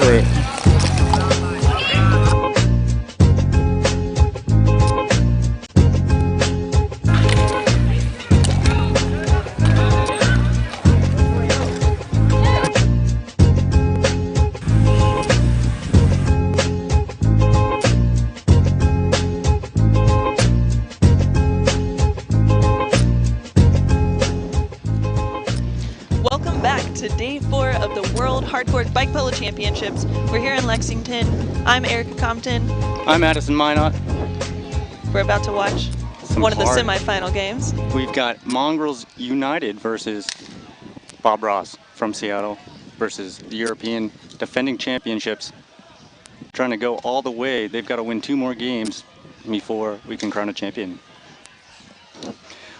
Exactly. Welcome back to day 4 of the World Hardcourt Bike Polo Championships. We're here in Lexington. I'm Erica Compton. I'm Addison Minot. We're about to watch one of the semifinal games. We've got Mongrels United versus Bob Ross from Seattle versus the European defending championships. Trying to go all the way. They've got to win 2 more games before we can crown a champion.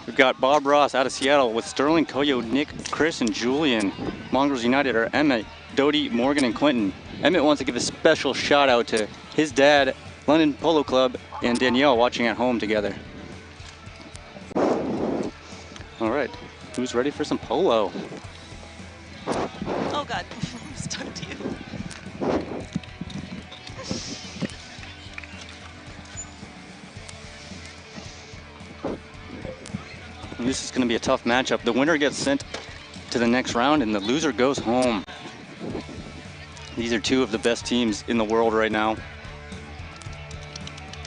We've got Bob Ross out of Seattle with Sterling, Koyo, Nick, Chris, and Julian. Mongrels United are Emmett, Dodie, Morgan, and Quentin. Emmett wants to give a special shout out to his dad, London Polo Club, and Danielle watching at home together. All right, who's ready for some polo? Oh God, I'm stuck to you. This is going to be a tough matchup. The winner gets sent to the next round and the loser goes home. These are 2 of the best teams in the world right now.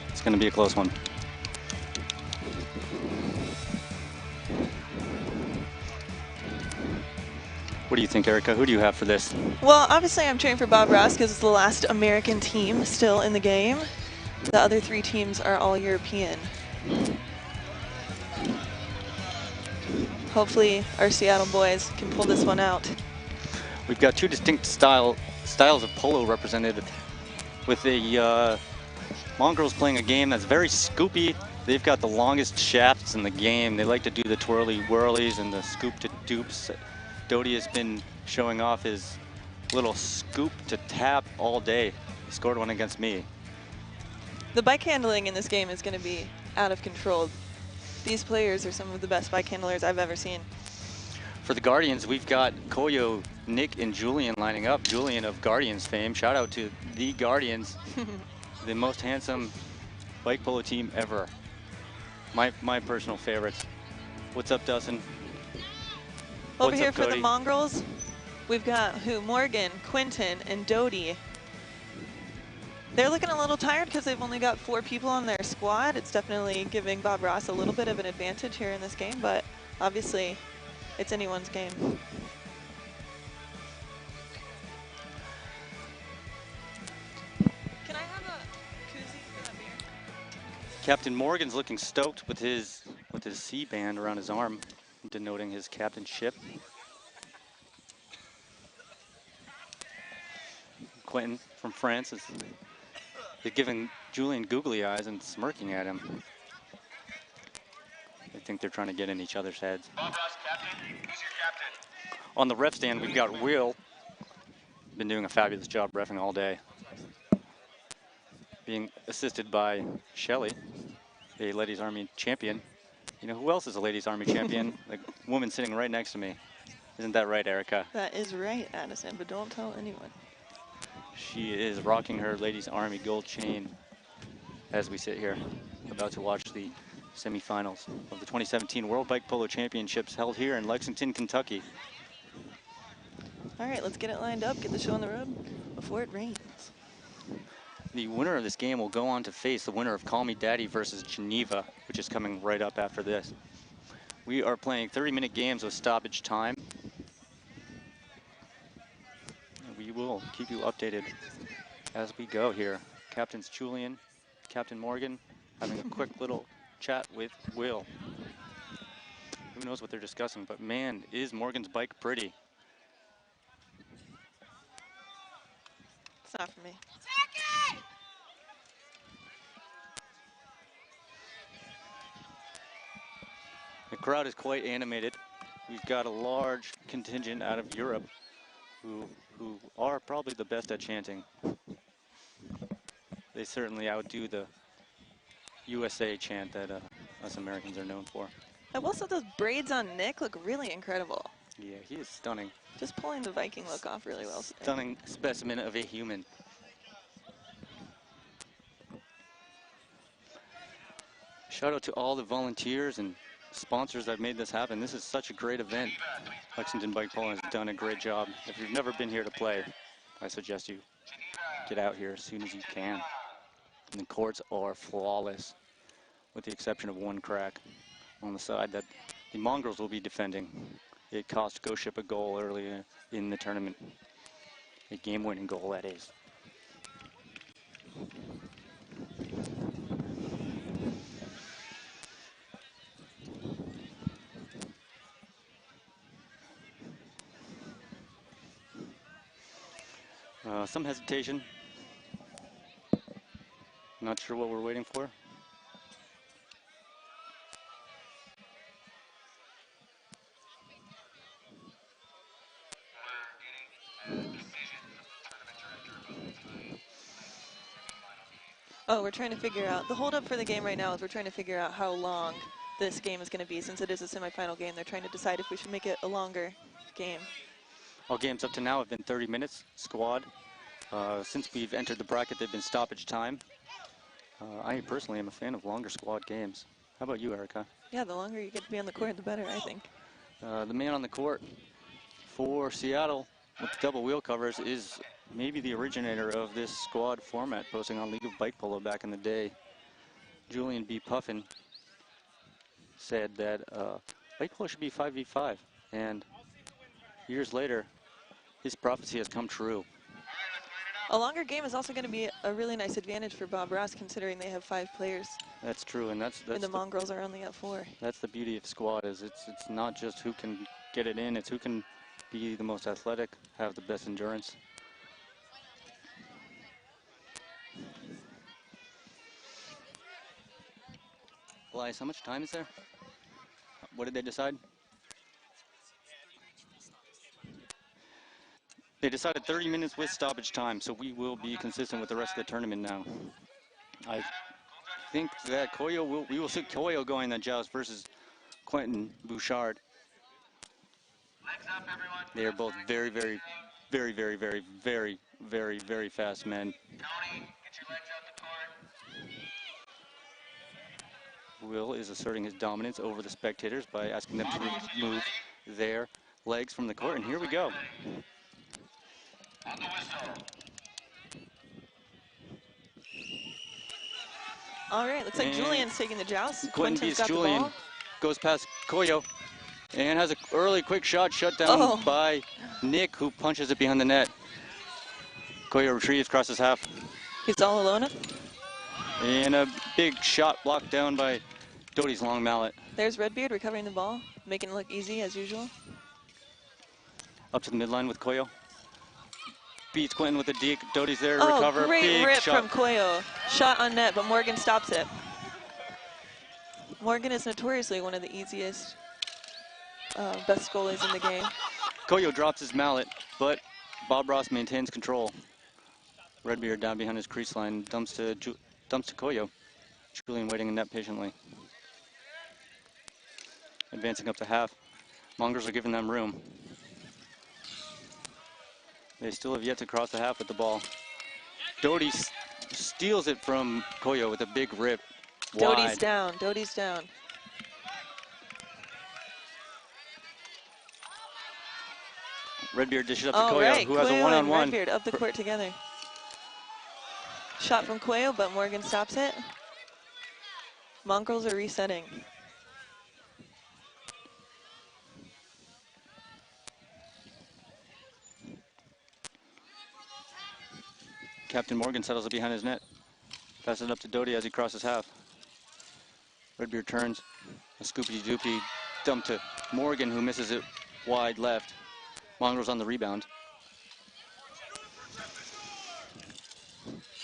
It's going to be a close one. What do you think, Erica? Who do you have for this? Well, obviously I'm cheering for Bob Ross because it's the last American team still in the game. The other 3 teams are all European. Hopefully our Seattle boys can pull this one out. We've got 2 distinct styles of polo represented, with the Mongrels playing a game that's very scoopy. They've got the longest shafts in the game. They like to do the twirly whirlies and the scoop to dupes. Dodie has been showing off his little scoop to tap all day. He scored one against me. The bike handling in this game is going to be out of control. These players are some of the best bike handlers I've ever seen. For the Guardians, we've got Koyo, Nick, and Julian lining up. Julian of Guardians fame. Shout out to the Guardians, the most handsome bike polo team ever. My personal favorites. What's up, Dustin? Over here for the Mongrels, we've got Morgan, Quentin, and Dodie. They're looking a little tired because they've only got 4 people on their squad. It's definitely giving Bob Ross a little bit of an advantage here in this game, but obviously it's anyone's game. Can I have a koozie for that beer? Captain Morgan's looking stoked with his C band around his arm, denoting his captainship. Quentin from France is giving Julian googly eyes and smirking at him. I think they're trying to get in each other's heads. Bob Ross, captain. Who's your captain? On the ref stand, we've got Will. Been doing a fabulous job reffing all day. Being assisted by Shelly, a Ladies Army champion. You know who else is a Ladies Army champion? The woman sitting right next to me. Isn't that right, Erica? That is right, Addison, but don't tell anyone. She is rocking her Ladies Army gold chain as we sit here, about to watch the semifinals of the 2017 World Bike Polo Championships held here in Lexington, Kentucky. All right, let's get it lined up, get the show on the road before it rains. The winner of this game will go on to face the winner of Call Me Daddy versus Geneva, which is coming right up after this. We are playing 30-minute games with stoppage time. We will keep you updated as we go here. Captains Julian, Captain Morgan, having a quick little chat with Will. Who knows what they're discussing, but man, is Morgan's bike pretty. It's not for me. The crowd is quite animated. We've got a large contingent out of Europe who are probably the best at chanting. They certainly outdo the USA chant that us Americans are known for. I will say those braids on Nick look really incredible. Yeah, he is stunning. Just pulling the Viking look off really well. Stunning specimen of a human. Shout out to all the volunteers and sponsors that made this happen. This is such a great event. Lexington Bike Polo has done a great job. If you've never been here to play, I suggest you get out here as soon as you can. And the courts are flawless, with the exception of one crack on the side that the Mongrels will be defending. It cost Go Ship a goal earlier in the tournament. A game-winning goal, that is. Some hesitation. Not sure what we're waiting for. Oh, we're trying to figure out, the holdup for the game right now is we're trying to figure out how long this game is going to be. Since it is a semifinal game, they're trying to decide if we should make it a longer game. All games up to now have been 30 minutes, squad. Since we've entered the bracket, they've been stoppage time. I personally am a fan of longer squad games. How about you, Erica? Yeah, the longer you get to be on the court, the better, I think. The man on the court for Seattle with the double wheel covers is maybe the originator of this squad format, posting on League of Bike Polo back in the day. Julian B. Puffin said that Bike Polo should be 5v5, and years later, his prophecy has come true. A longer game is also going to be a really nice advantage for Bob Ross, considering they have 5 players. That's true, and that's and the Mongrels are only at 4. That's the beauty of squad, is it's not just who can get it in, it's who can be the most athletic, have the best endurance. Elias, how much time is there? What did they decide? They decided 30 minutes with stoppage time, so we will be consistent with the rest of the tournament now. I think that we will see Koyo going that joust versus Quentin Bouchard. They are both very, very, very, very, very, very, very, very fast men. Will is asserting his dominance over the spectators by asking them to remove their legs from the court, and here we go. All right, looks like Julian's taking the joust. Quentin Quentin's got Julian, the ball. goes past Koyo and has an early quick shot shut down by Nick, who punches it behind the net. Koyo retrieves, crosses half. He's all alone. And a big shot blocked down by Doty's long mallet. There's Redbeard recovering the ball, making it look easy as usual. Up to the midline with Koyo. Beats Quentin with a deke. Doty's there to recover. Great big rip shot from Koyo. Shot on net, but Morgan stops it. Morgan is notoriously one of the easiest, best goalies in the game. Koyo drops his mallet, but Bob Ross maintains control. Redbeard down behind his crease line, dumps to Koyo. Julian waiting in net patiently. Advancing up to half. Mongrels are giving them room. They still have yet to cross the half with the ball. Doty steals it from Koyo with a big rip. Doty's down. Doty's down. Redbeard dishes up to Koyo, who has a one-on-one. Redbeard up the court together. Shot from Koyo, but Morgan stops it. Mongrels are resetting. Captain Morgan settles it behind his net. Passes it up to Doty as he crosses half. Redbeard turns. A scoopy-doopy dump to Morgan, who misses it wide left. Mongrels on the rebound.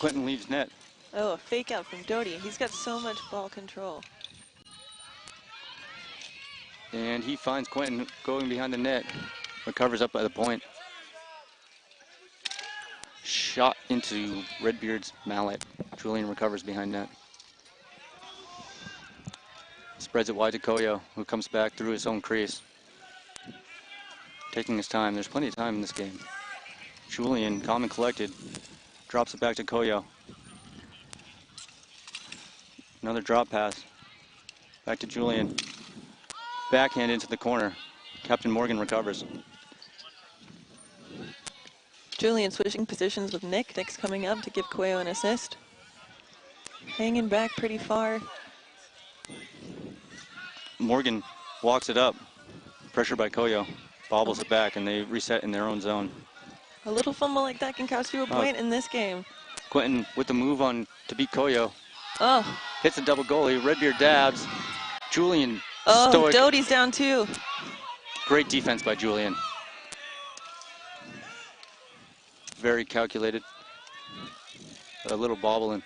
Quentin leaves net. Oh, a fake out from Doty. He's got so much ball control. And he finds Quentin going behind the net. Recovers up by the point. Shot into Redbeard's mallet. Julian recovers behind net. Spreads it wide to Koyo, who comes back through his own crease. taking his time. There's plenty of time in this game. Julian, calm and collected, drops it back to Koyo. Another drop pass. Back to Julian. Backhand into the corner. Captain Morgan recovers. Julian switching positions with Nick. Nick's coming up to give Koyo an assist. Hanging back pretty far. Morgan walks it up. Pressure by Koyo. Bobbles it back, and they reset in their own zone. A little fumble like that can cost you a point in this game. Quentin with the move on to beat Koyo. Oh. Hits the double goalie. Redbeard dabs. Julian stoic. Doty's down too. Great defense by Julian. Very calculated. A little bobble and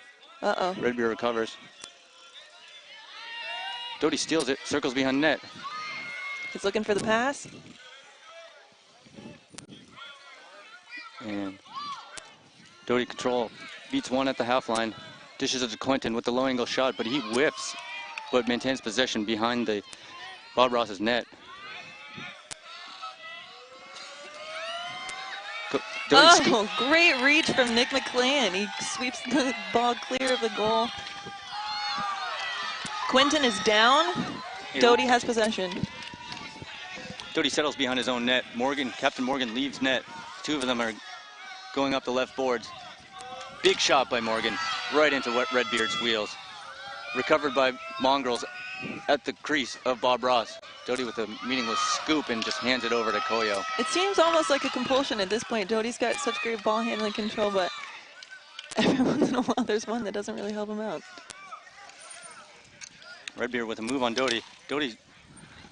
Redbeard recovers. Doty steals it. Circles behind net. He's looking for the pass. And Doty control. Beats one at the half line. Dishes it to Quentin with the low angle shot, but he whips, but maintains possession behind the Bob Ross's net. Great reach from Nick McLean. He sweeps the ball clear of the goal. Quentin is down. Doty has possession. Doty settles behind his own net. Captain Morgan leaves net. Two of them are going up the left boards. Big shot by Morgan, right into Redbeard's wheels. Recovered by Mongrels at the crease of Bob Ross. Doty with a meaningless scoop and just hands it over to Koyo. It seems almost like a compulsion at this point. Doty's got such great ball handling control, but every once in a while there's one that doesn't really help him out. Redbeard with a move on Doty. Doty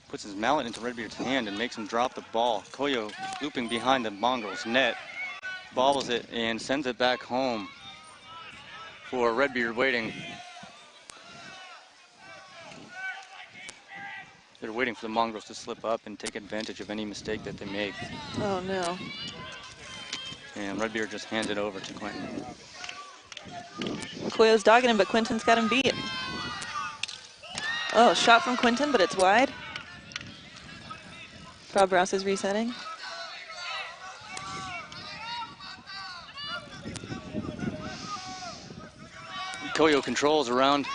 puts his mallet into Redbeard's hand and makes him drop the ball. Koyo looping behind the Mongrels net. Bobbles it and sends it back home for Redbeard waiting. They're waiting for the Mongrels to slip up and take advantage of any mistake that they make. Oh no. And Redbeard just hands it over to Quentin. Koyo's dogging him, but Quentin's got him beat. Oh, shot from Quentin, but it's wide. Bob Ross is resetting. Koyo controls around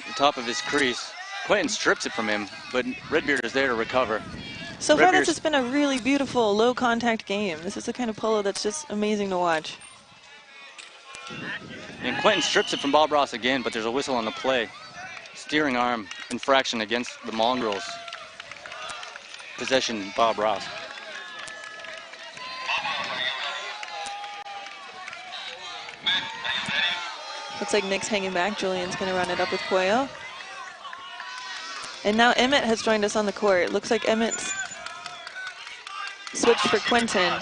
the top of his crease. Quentin strips it from him, but Redbeard is there to recover. So far, this has been a really beautiful, low-contact game. This is the kind of polo that's just amazing to watch. And Quentin strips it from Bob Ross again, but there's a whistle on the play. Steering arm infraction against the Mongrels. Possession, Bob Ross. Looks like Nick's hanging back. Julian's going to run it up with Koyo. And now Emmett has joined us on the court. It looks like Emmett's switched for Quentin.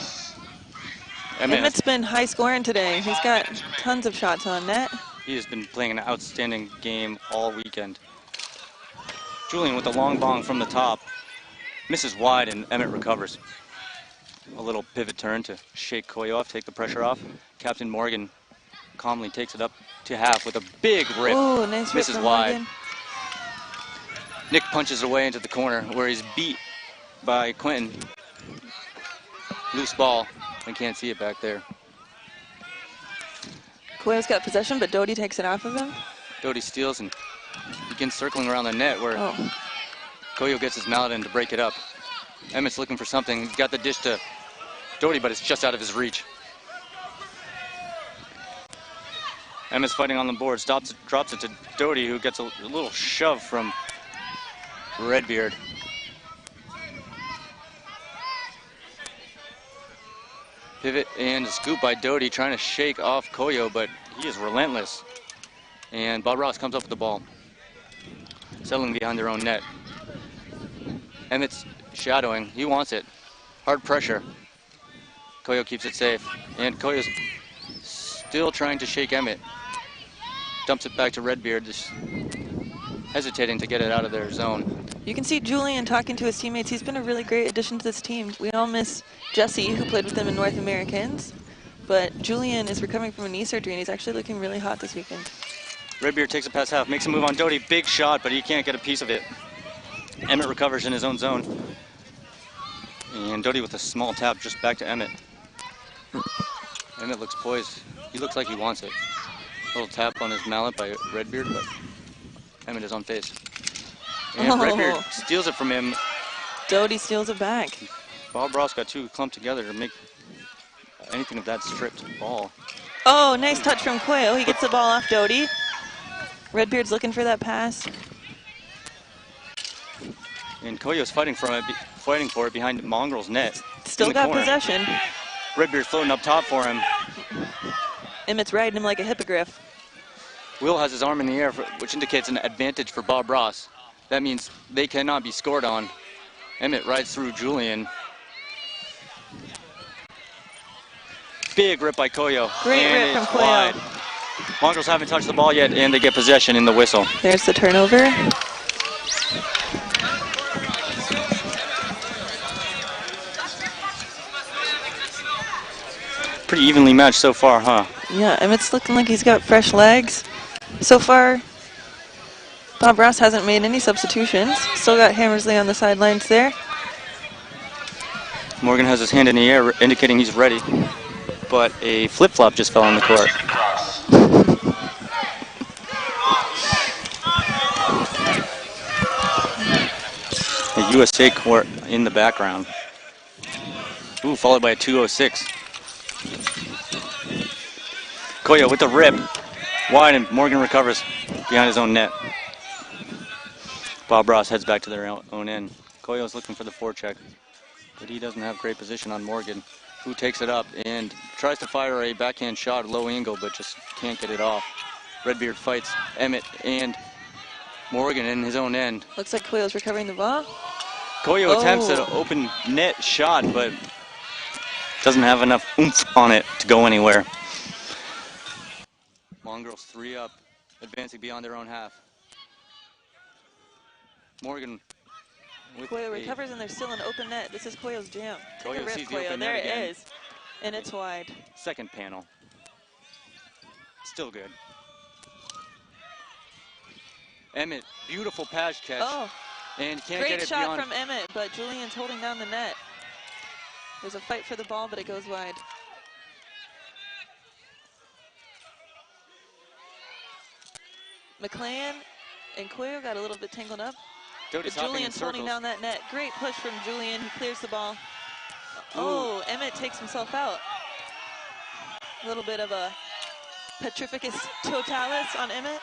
Emmett's been high scoring today. He's got tons of shots on net. He has been playing an outstanding game all weekend. Julian with a long bong from the top. Misses wide and Emmett recovers. A little pivot turn to shake Koyo off, take the pressure off. Captain Morgan calmly takes it up to half with a big rip. Ooh, nice rip. Misses wide. Morgan. Nick punches away into the corner where he's beat by Quentin. Loose ball. I can't see it back there. Koyo's got possession, but Doty takes it off of him. Doty steals and begins circling around the net where Koyo gets his mallet in to break it up. Emmett's looking for something. He's got the dish to Doty, but it's just out of his reach. Emmett's fighting on the board, drops it to Doty, who gets a little shove from Redbeard. Pivot and a scoop by Doty, trying to shake off Koyo, but he is relentless. And Bob Ross comes up with the ball, settling behind their own net. Emmett's shadowing, he wants it. Hard pressure. Koyo keeps it safe, and Koyo's still trying to shake Emmett. Dumps it back to Redbeard, just hesitating to get it out of their zone. You can see Julian talking to his teammates. He's been a really great addition to this team. We all miss Jesse, who played with them in North Americans, but Julian is recovering from a knee surgery, and he's actually looking really hot this weekend. Redbeard takes a pass half, makes a move on Doty. Big shot, but he can't get a piece of it. Emmett recovers in his own zone. And Doty with a small tap just back to Emmett. Emmett looks poised. He looks like he wants it. A little tap on his mallet by Redbeard, but Emmett is on face. And Redbeard steals it from him. Doty steals it back. Bob Ross got two clumped together to make anything of that stripped ball. Oh, nice touch from Quayle. He gets the ball off Doty. Redbeard's looking for that pass. And Koyo's fighting for it behind Mongrels' net. Still got possession. Redbeard's floating up top for him. Emmett's riding him like a hippogriff. Will has his arm in the air, which indicates an advantage for Bob Ross. That means they cannot be scored on. Emmett rides through Julian. Big rip by Koyo. Great rip from Koyo. Mongrels haven't touched the ball yet, and they get possession in the whistle. There's the turnover. Pretty evenly matched so far, huh? Yeah, Emmett's looking like he's got fresh legs. So far, Bob Ross hasn't made any substitutions. Still got Hammersley on the sidelines there. Morgan has his hand in the air, indicating he's ready. But a flip-flop just fell on the court. A USA court in the background. Ooh, followed by a 206. Koyo with the rip. Wide, and Morgan recovers behind his own net. Bob Ross heads back to their own end. Koyo's looking for the forecheck, but he doesn't have great position on Morgan, who takes it up and tries to fire a backhand shot, low angle, but just can't get it off. Redbeard fights Emmett and Morgan in his own end. Looks like Koyo's recovering the ball. Koyo attempts an open net shot, but doesn't have enough oomph on it to go anywhere. Mongrels 3 up, advancing beyond their own half. Morgan with Koyo recovers, and there's still an open net. This is Koyo's jam. Koyo sees the open there net again. It is, and it's wide. Second panel. Still good. Emmett, beautiful pass catch. Oh, and can't great get it shot beyond. from Emmett, but Julian's holding down the net. There's a fight for the ball, but it goes wide. McClan and Koyo got a little bit tangled up. Julian's holding down that net. Great push from Julian. He clears the ball. Oh, Emmett takes himself out. A little bit of a petrificus totalis on Emmett.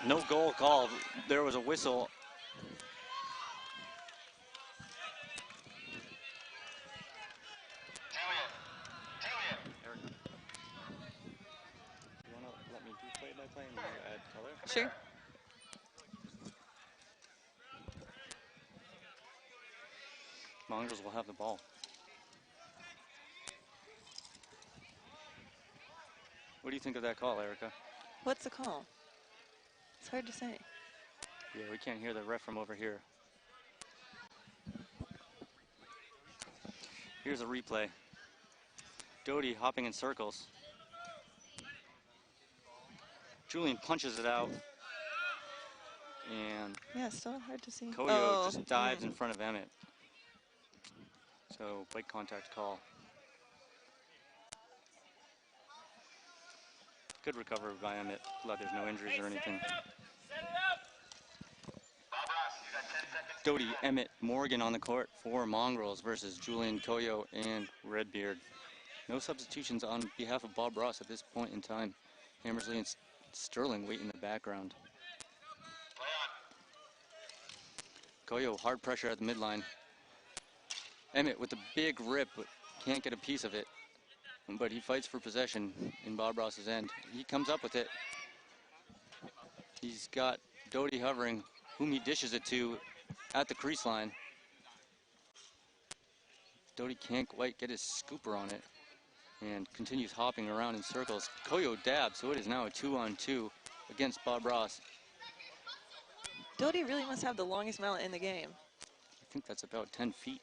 No goal called. There was a whistle. You want to let me do play-by-play and add color? Sure. Mongrels will have the ball. What do you think of that call, Erica? What's the call? It's hard to say. Yeah, we can't hear the ref from over here. Here's a replay. Doty hopping in circles. Julian punches it out. And yeah, still hard to see. Koyo just dives in front of Emmett. So, bite contact call. Good recovery by Emmett. Glad there's no injuries or anything. Doty, Emmett, Morgan on the court for Mongrels versus Julian, Koyo, and Redbeard. No substitutions on behalf of Bob Ross at this point in time. Hammersley and Sterling wait in the background. Koyo, hard pressure at the midline. Emmett with a big rip, but can't get a piece of it. But he fights for possession in Bob Ross's end. He comes up with it. He's got Doty hovering, whom he dishes it to at the crease line. Doty can't quite get his scooper on it and continues hopping around in circles. Koyo dabs, so it is now a 2-on-2 against Bob Ross. Doty really must have the longest mallet in the game. I think that's about 10 feet.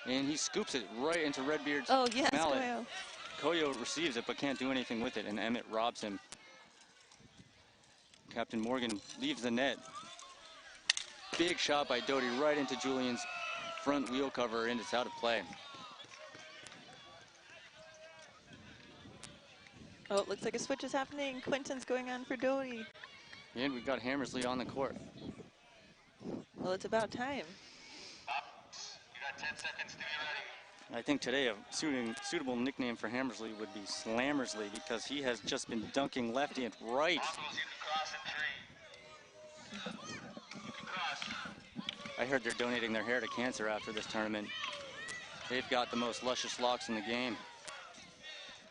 And he scoops it right into Redbeard's mallet. Koyo. Koyo receives it but can't do anything with it, and Emmett robs him. Captain Morgan leaves the net. Big shot by Doty right into Julian's front wheel cover, and it's out of play. Oh, it looks like a switch is happening. Quinton's going on for Doty. And we've got Hammersley on the court. Well, it's about time. You got 10 seconds to get ready. I think today a suitable nickname for Hammersley would be Slammersley, because he has just been dunking left and right. Mongrels, you can cross in 3. You can cross. I heard they're donating their hair to cancer after this tournament. They've got the most luscious locks in the game.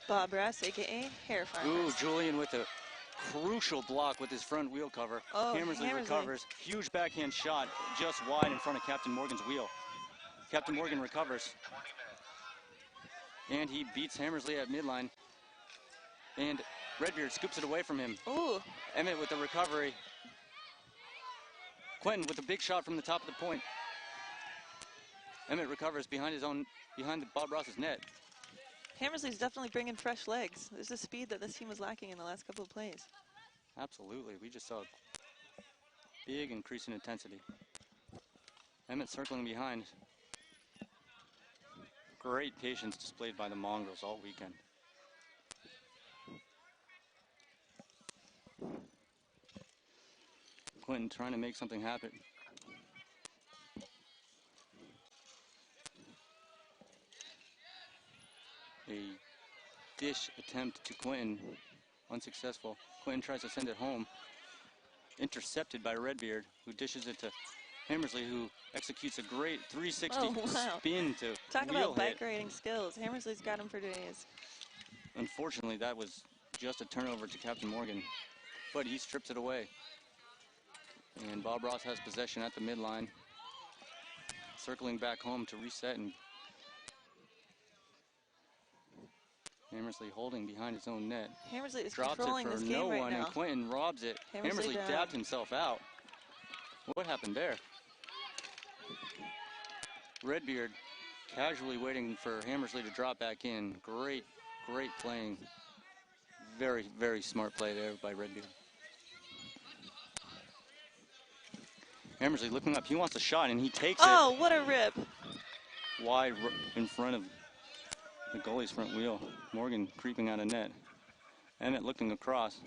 Bob Ross, a.k.a. Hair Farmers. Ooh, Julian with a crucial block with his front wheel cover. Oh, Hammersley recovers. Huge backhand shot just wide in front of Captain Morgan's wheel. Captain Morgan recovers. 20 minutes. And he beats Hammersley at midline. And Redbeard scoops it away from him. Ooh. Emmett with the recovery. Quentin with a big shot from the top of the point. Emmett recovers behind Bob Ross's net. Hammersley's definitely bringing fresh legs. There's a speed that this team was lacking in the last couple of plays. Absolutely. We just saw a big increase in intensity. Emmett circling behind. Great patience displayed by the Mongrels all weekend. Quentin trying to make something happen. A dish attempt to Quentin, unsuccessful. Quentin tries to send it home. Intercepted by Redbeard, who dishes it to Hammersley, who executes a great 360 spin to Talk wheel about bike hit. riding skills. Hammersley's got him for days. Unfortunately, that was just a turnover to Captain Morgan, but he strips it away. And Bob Ross has possession at the midline, circling back home to reset, and Hammersley holding behind his own net. Hammersley is Drops controlling it for this game no right one, now. and Quentin robs it. Hammersley down. dabbed himself out. What happened there? Redbeard casually waiting for Hammersley to drop back in. Great playing. Very, very smart play there by Redbeard. Hammersley looking up. He wants a shot, and he takes it. Oh, what a rip. Wide in front of the goalie's front wheel. Morgan creeping out of net. Emmett looking across.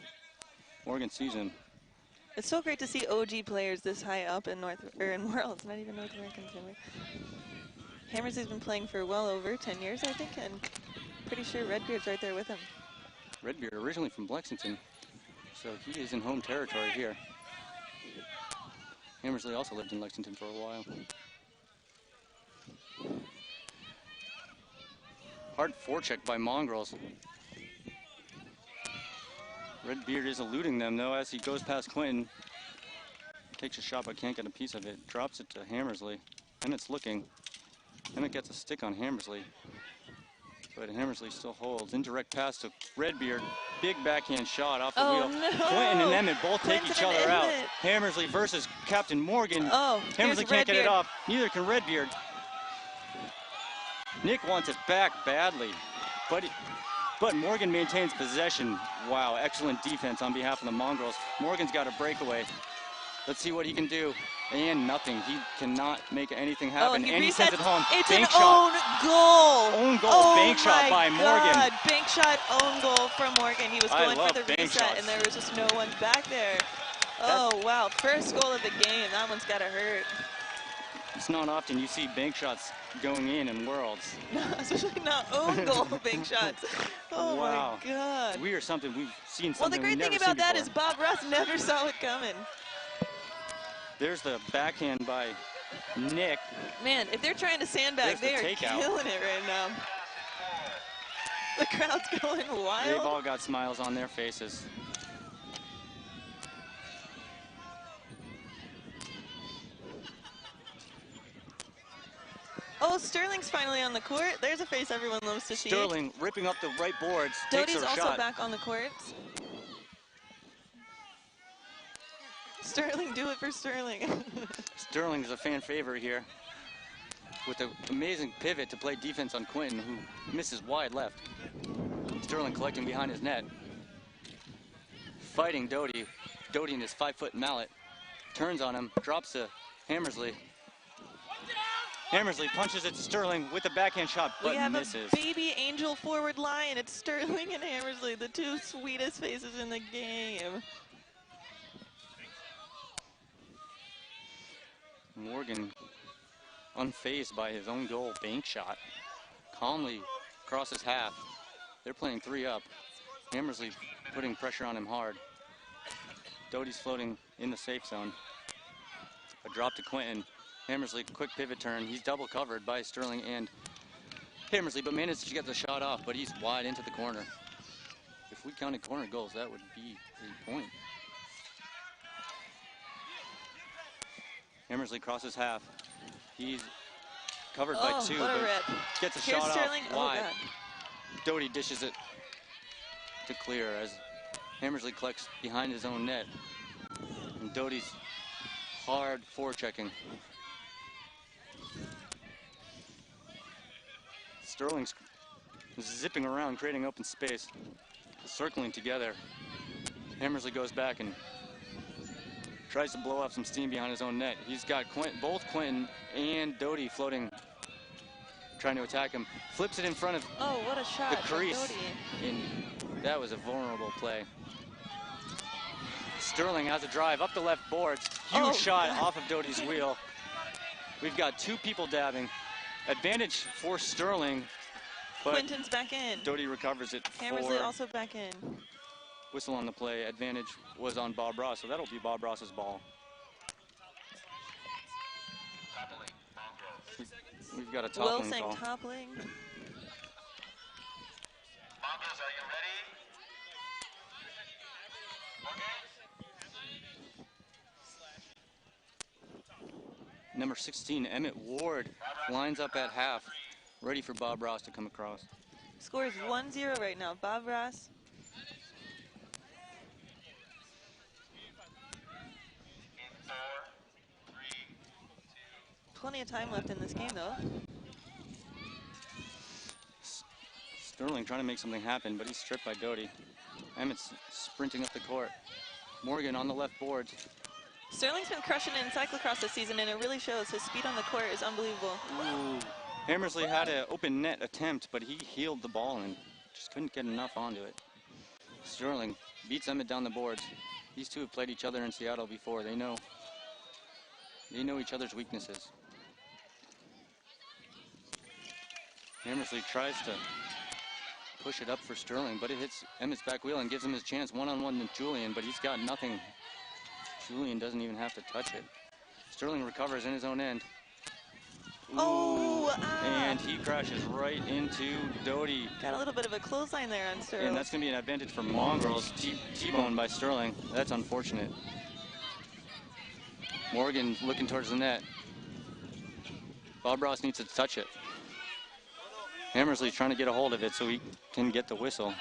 Morgan sees him. It's so great to see OG players this high up in Worlds, not even North Americans anymore. Hammersley's been playing for well over 10 years, I think, and pretty sure Redbeard's right there with him. Redbeard originally from Lexington, so he is in home territory here. Hammersley also lived in Lexington for a while. Hard forecheck by Mongrels. Redbeard is eluding them, though, as he goes past Quentin. Takes a shot, but can't get a piece of it. Drops it to Hammersley. Emmett's looking. Emmett gets a stick on Hammersley. But Hammersley still holds. Indirect pass to Redbeard. Big backhand shot off the wheel. No. Quentin and Emmett both take each other out. Emmett. Hammersley versus Captain Morgan. Oh, Hammersley can't get it off. Neither can Redbeard. Nick wants it back badly, but Morgan maintains possession. Wow, excellent defense on behalf of the Mongrels. Morgan's got a breakaway. Let's see what he can do. And nothing. He cannot make anything happen. Oh, and he sends it home. It's bank an shot. own goal. Own goal. Oh bank shot by Morgan. God. Bank shot, own goal from Morgan. He was going for the bank reset, shots. and there was just no one back there. Oh, wow. First goal of the game. That one's got to hurt. It's not often you see bank shots going in Worlds. No, especially not own goal bank shots. Oh, wow. my God. We've seen something. Well, the great thing about that is before. Bob Ross never saw it coming. There's the backhand by Nick. Man, if they're trying to sandbag, they are killing it right now. The crowd's going wild. They've all got smiles on their faces. Oh, Sterling's finally on the court. There's a face everyone loves to see. Sterling ripping up the right boards. Doty's takes her also shot. back on the court. Sterling, do it for Sterling. Sterling is a fan favorite here with an amazing pivot to play defense on Quentin, who misses wide left. Sterling collecting behind his net. Fighting Doty. Doty in his 5-foot mallet. Turns on him, drops a Hammersley. Hammersley punches it to Sterling with a backhand shot, but we have misses. a baby angel forward line. It's Sterling and Hammersley, the two sweetest faces in the game. Morgan, unfazed by his own goal bank shot, calmly crosses half. They're playing 3 up. Hammersley putting pressure on him hard. Doty's floating in the safe zone. A drop to Quentin. Hammersley, quick pivot turn. He's double covered by Sterling and Hammersley, but managed to get the shot off, but he's wide into the corner. If we counted corner goals, that would be a point. Hammersley crosses half. He's covered by 2, what a but rip. gets a Here's shot Sterling. off wide. God. Doty dishes it to clear as Hammersley collects behind his own net. And Doty's hard forechecking. Sterling's zipping around, creating open space, circling together. Hammersley goes back and tries to blow off some steam behind his own net. He's got both Quentin and Doty floating, trying to attack him. Flips it in front of What a shot the from crease. Doty. And that was a vulnerable play. Sterling has a drive up the left boards. Huge shot off of Doty's wheel. We've got 2 people dabbing. Advantage for Sterling, but Quentin's back in. Doty recovers it. Hammersley also back in. Whistle on the play. Advantage was on Bob Ross, so that'll be Bob Ross's ball. We've got a toppling Wilson call. toppling. Mongrels, are you ready? Number 16, Emmett Ward, lines up at half, ready for Bob Ross to come across. Score is 1-0 right now. Bob Ross. In 4, 3, 2. Plenty of time left in this game, though. Sterling trying to make something happen, but he's stripped by Doty. Emmett's sprinting up the court. Morgan on the left boards. Sterling's been crushing it in cyclocross this season, and it really shows. His speed on the court is unbelievable. Ooh. Hammersley had an open net attempt, but he heeled the ball and just couldn't get enough onto it. Sterling beats Emmett down the boards. These two have played each other in Seattle before. They know each other's weaknesses. Hammersley tries to push it up for Sterling, but it hits Emmett's back wheel and gives him his chance one-on-one with Julian, but he's got nothing. Julian doesn't even have to touch it. Sterling recovers in his own end. Ooh, and he crashes right into Doty. Got a little bit of a clothesline there on Sterling. And that's going to be an advantage for Mongrels. T-boned by Sterling. That's unfortunate. Morgan looking towards the net. Bob Ross needs to touch it. Hammersley's trying to get a hold of it so he can get the whistle.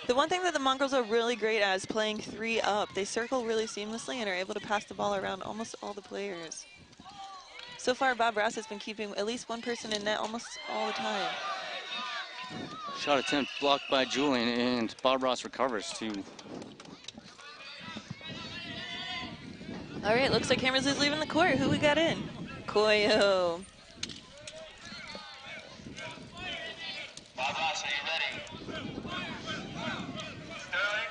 The one thing that the Mongrels are really great at is playing 3 up. They circle really seamlessly and are able to pass the ball around almost all the players. So far, Bob Ross has been keeping at least one person in net almost all the time. Shot attempt blocked by Julian, and Bob Ross recovers too. All right, looks like Hammersley's leaving the court. Who we got in? Koyo. Bob Ross, are you ready? Sterling?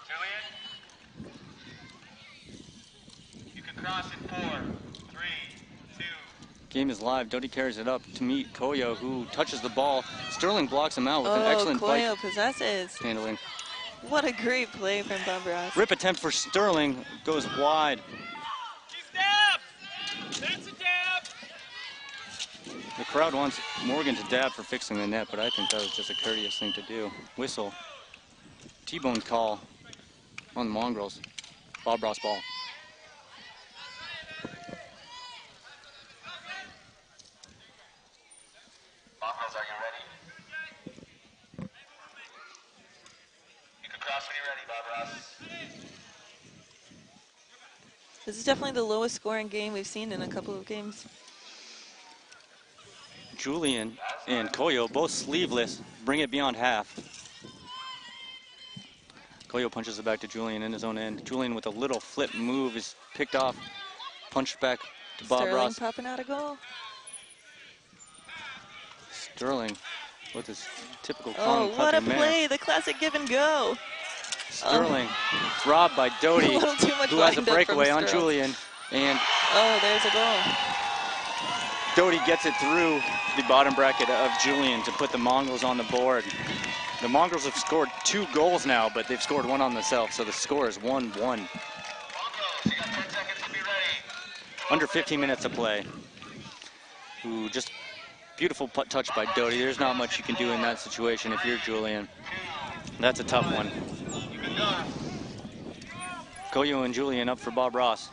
Julian? You can cross in 4, 3, 2. Game is live. Doty carries it up to meet Koyo, who touches the ball. Sterling blocks him out with an excellent Koyo bike possesses. handling. What a great play from Bob Ross. Rip attempt for Sterling goes wide. That's a dab! The crowd wants Morgan to dab for fixing the net, but I think that was just a courteous thing to do. Whistle. T-bone call on the Mongrels. Bob Ross ball. Mongrels, are you ready? You can cross when you're ready, Bob Ross. This is definitely the lowest scoring game we've seen in a couple of games. Julian and Koyo, both sleeveless, bring it beyond half. Koyo punches it back to Julian in his own end. Julian with a little flip move is picked off, punched back to Bob Sterling Ross. popping out a goal. Sterling with his typical Oh, what a manner. play. The classic give and go. Sterling robbed by Doty, a little too much who has a wind up breakaway from on Sterling. Julian. And Oh, there's a goal. Doty gets it through the bottom bracket of Julian to put the Mongrels on the board. The Mongrels have scored 2 goals now, but they've scored 1 on themselves, so the score is 1-1. Mongrels, you got 10 seconds to be ready. Under 15 minutes to play. Ooh, just beautiful touch by Doty. There's not much you can do in that situation if you're Julian. That's a tough one. You can go. Koyo and Julian up for Bob Ross.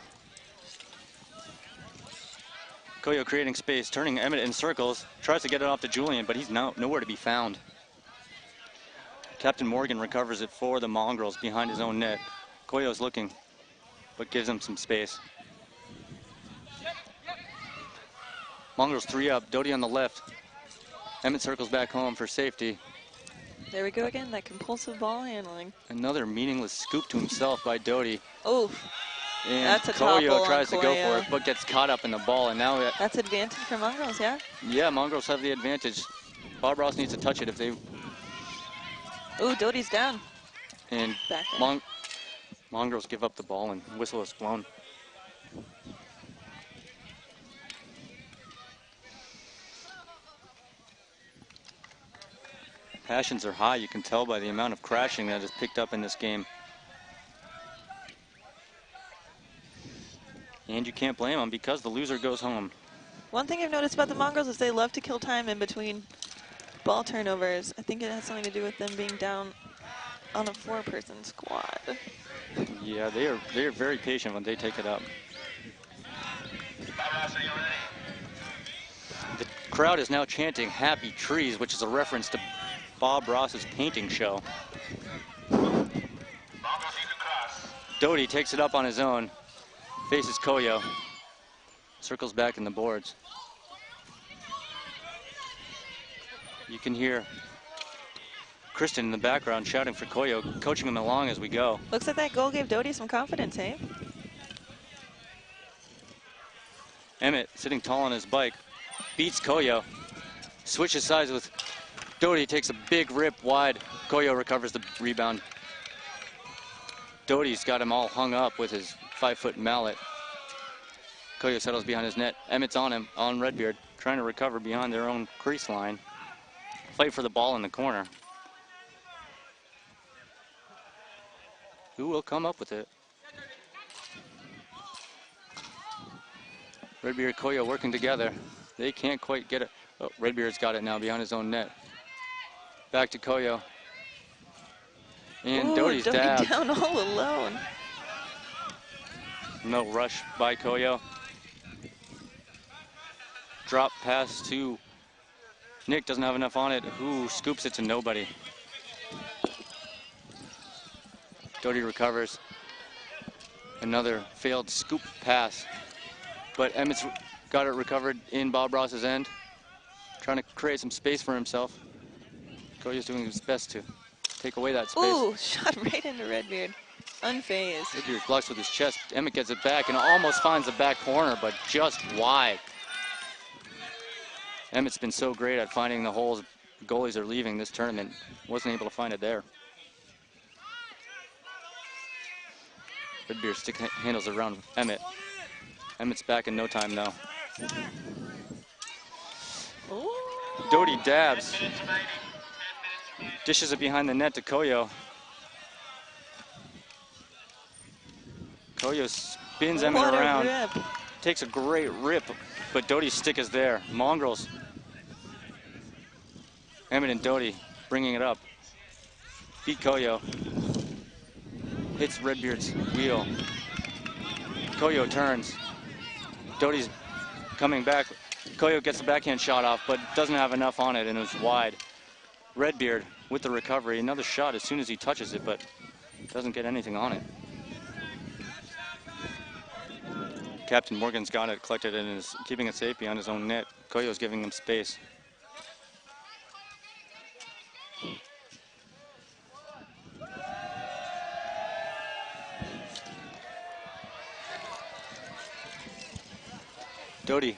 Koyo creating space, turning Emmett in circles, tries to get it off to Julian, but he's nowhere to be found. Captain Morgan recovers it for the Mongrels behind his own net. Koyo's looking, but gives him some space. Mongrels 3 up, Doty on the left. Emmett circles back home for safety. There we go again, that compulsive ball handling. Another meaningless scoop to himself by Doty. Oh, And that's a topple Koyo on tries to go for Koyo. it, but gets caught up in the ball. And now, That's advantage for Mongrels, yeah? yeah, Mongrels have the advantage. Bob Ross needs to touch it if they... Ooh, Doty's down. And Back in. Mongrels give up the ball and whistle is blown. Passions are high, you can tell by the amount of crashing that is picked up in this game. And you can't blame them because the loser goes home. One thing I've noticed about the Mongrels is they love to kill time in between ball turnovers. I think it has something to do with them being down on a 4-person squad. Yeah, they are very patient when they take it up. The crowd is now chanting "Happy Trees," which is a reference to Bob Ross's painting show. Doty takes it up on his own, faces Koyo, circles back in the boards. You can hear Kristen in the background shouting for Koyo, coaching him along as we go. Looks like that goal gave Doty some confidence, hey? Emmett, sitting tall on his bike, beats Koyo, switches sides with Doty, takes a big rip wide. Koyo recovers the rebound. Doty's got him all hung up with his 5-foot mallet. Koyo settles behind his net. Emmett's on him, on Redbeard, trying to recover behind their own crease line. Fight for the ball in the corner. Who will come up with it? Redbeard, Koyo working together. They can't quite get it. Oh, Redbeard's got it now behind his own net. Back to Koyo. And Ooh, Doty's Doty dabbed. down all alone. No rush by Koyo. Drop pass to Nick, doesn't have enough on it. Who scoops it to nobody. Doty recovers. Another failed scoop pass. But Emmett's got it recovered in Bob Ross's end. Trying to create some space for himself. Koyo's doing his best to take away that space. Ooh, shot right into Redbeard. Unfazed. Redbeard blocks with his chest. Emmett gets it back and almost finds the back corner, but just wide. Emmett's been so great at finding the holes goalies are leaving this tournament. Wasn't able to find it there. Redbeard stick handles around Emmett. Emmett's back in no time though. Ooh. Doty dabs. Dishes it behind the net to Koyo. Koyo spins Emmett What around. a rip. Takes a great rip, but Doty's stick is there. Mongrels. Emmett and Doty bringing it up. Beat Koyo. Hits Redbeard's wheel. Koyo turns. Doty's coming back. Koyo gets the backhand shot off, but doesn't have enough on it, and it was wide. Redbeard with the recovery. Another shot as soon as he touches it, but doesn't get anything on it. Captain Morgan's got it collected and is keeping it safe behind his own net. Koyo's giving him space. Doty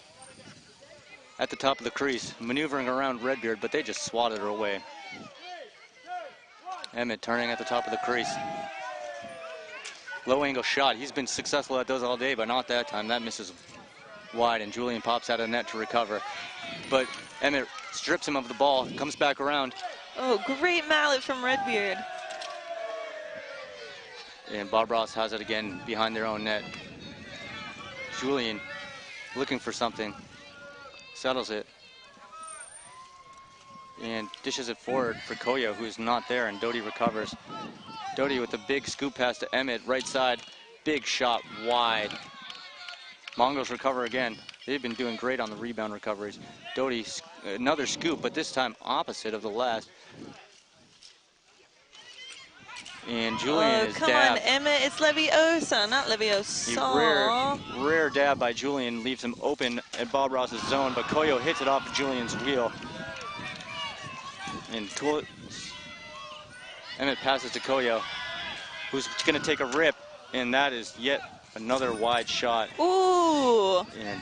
at the top of the crease, maneuvering around Redbeard, but they just swatted her away. Emmett turning at the top of the crease. Low angle shot. He's been successful at those all day, but not that time. That misses wide, and Julian pops out of the net to recover. But Emmett strips him of the ball, comes back around. Oh, great mallet from Redbeard. And Bob Ross has it again behind their own net. Julian looking for something, settles it, and dishes it forward for Koyo, who's not there, and Doty recovers. Doty with a big scoop pass to Emmett, right side, big shot wide. Mongrels recover again. They've been doing great on the rebound recoveries. Doty, another scoop, but this time opposite of the last. And Julian is come dabbed. on, Emmett, it's Leviosa, not Leviosa. A rare dab by Julian leaves him open at Bob Ross's zone, but Koyo hits it off of Julian's wheel. And Emmett passes to Koyo, who's going to take a rip, and that is yet another wide shot. Ooh! And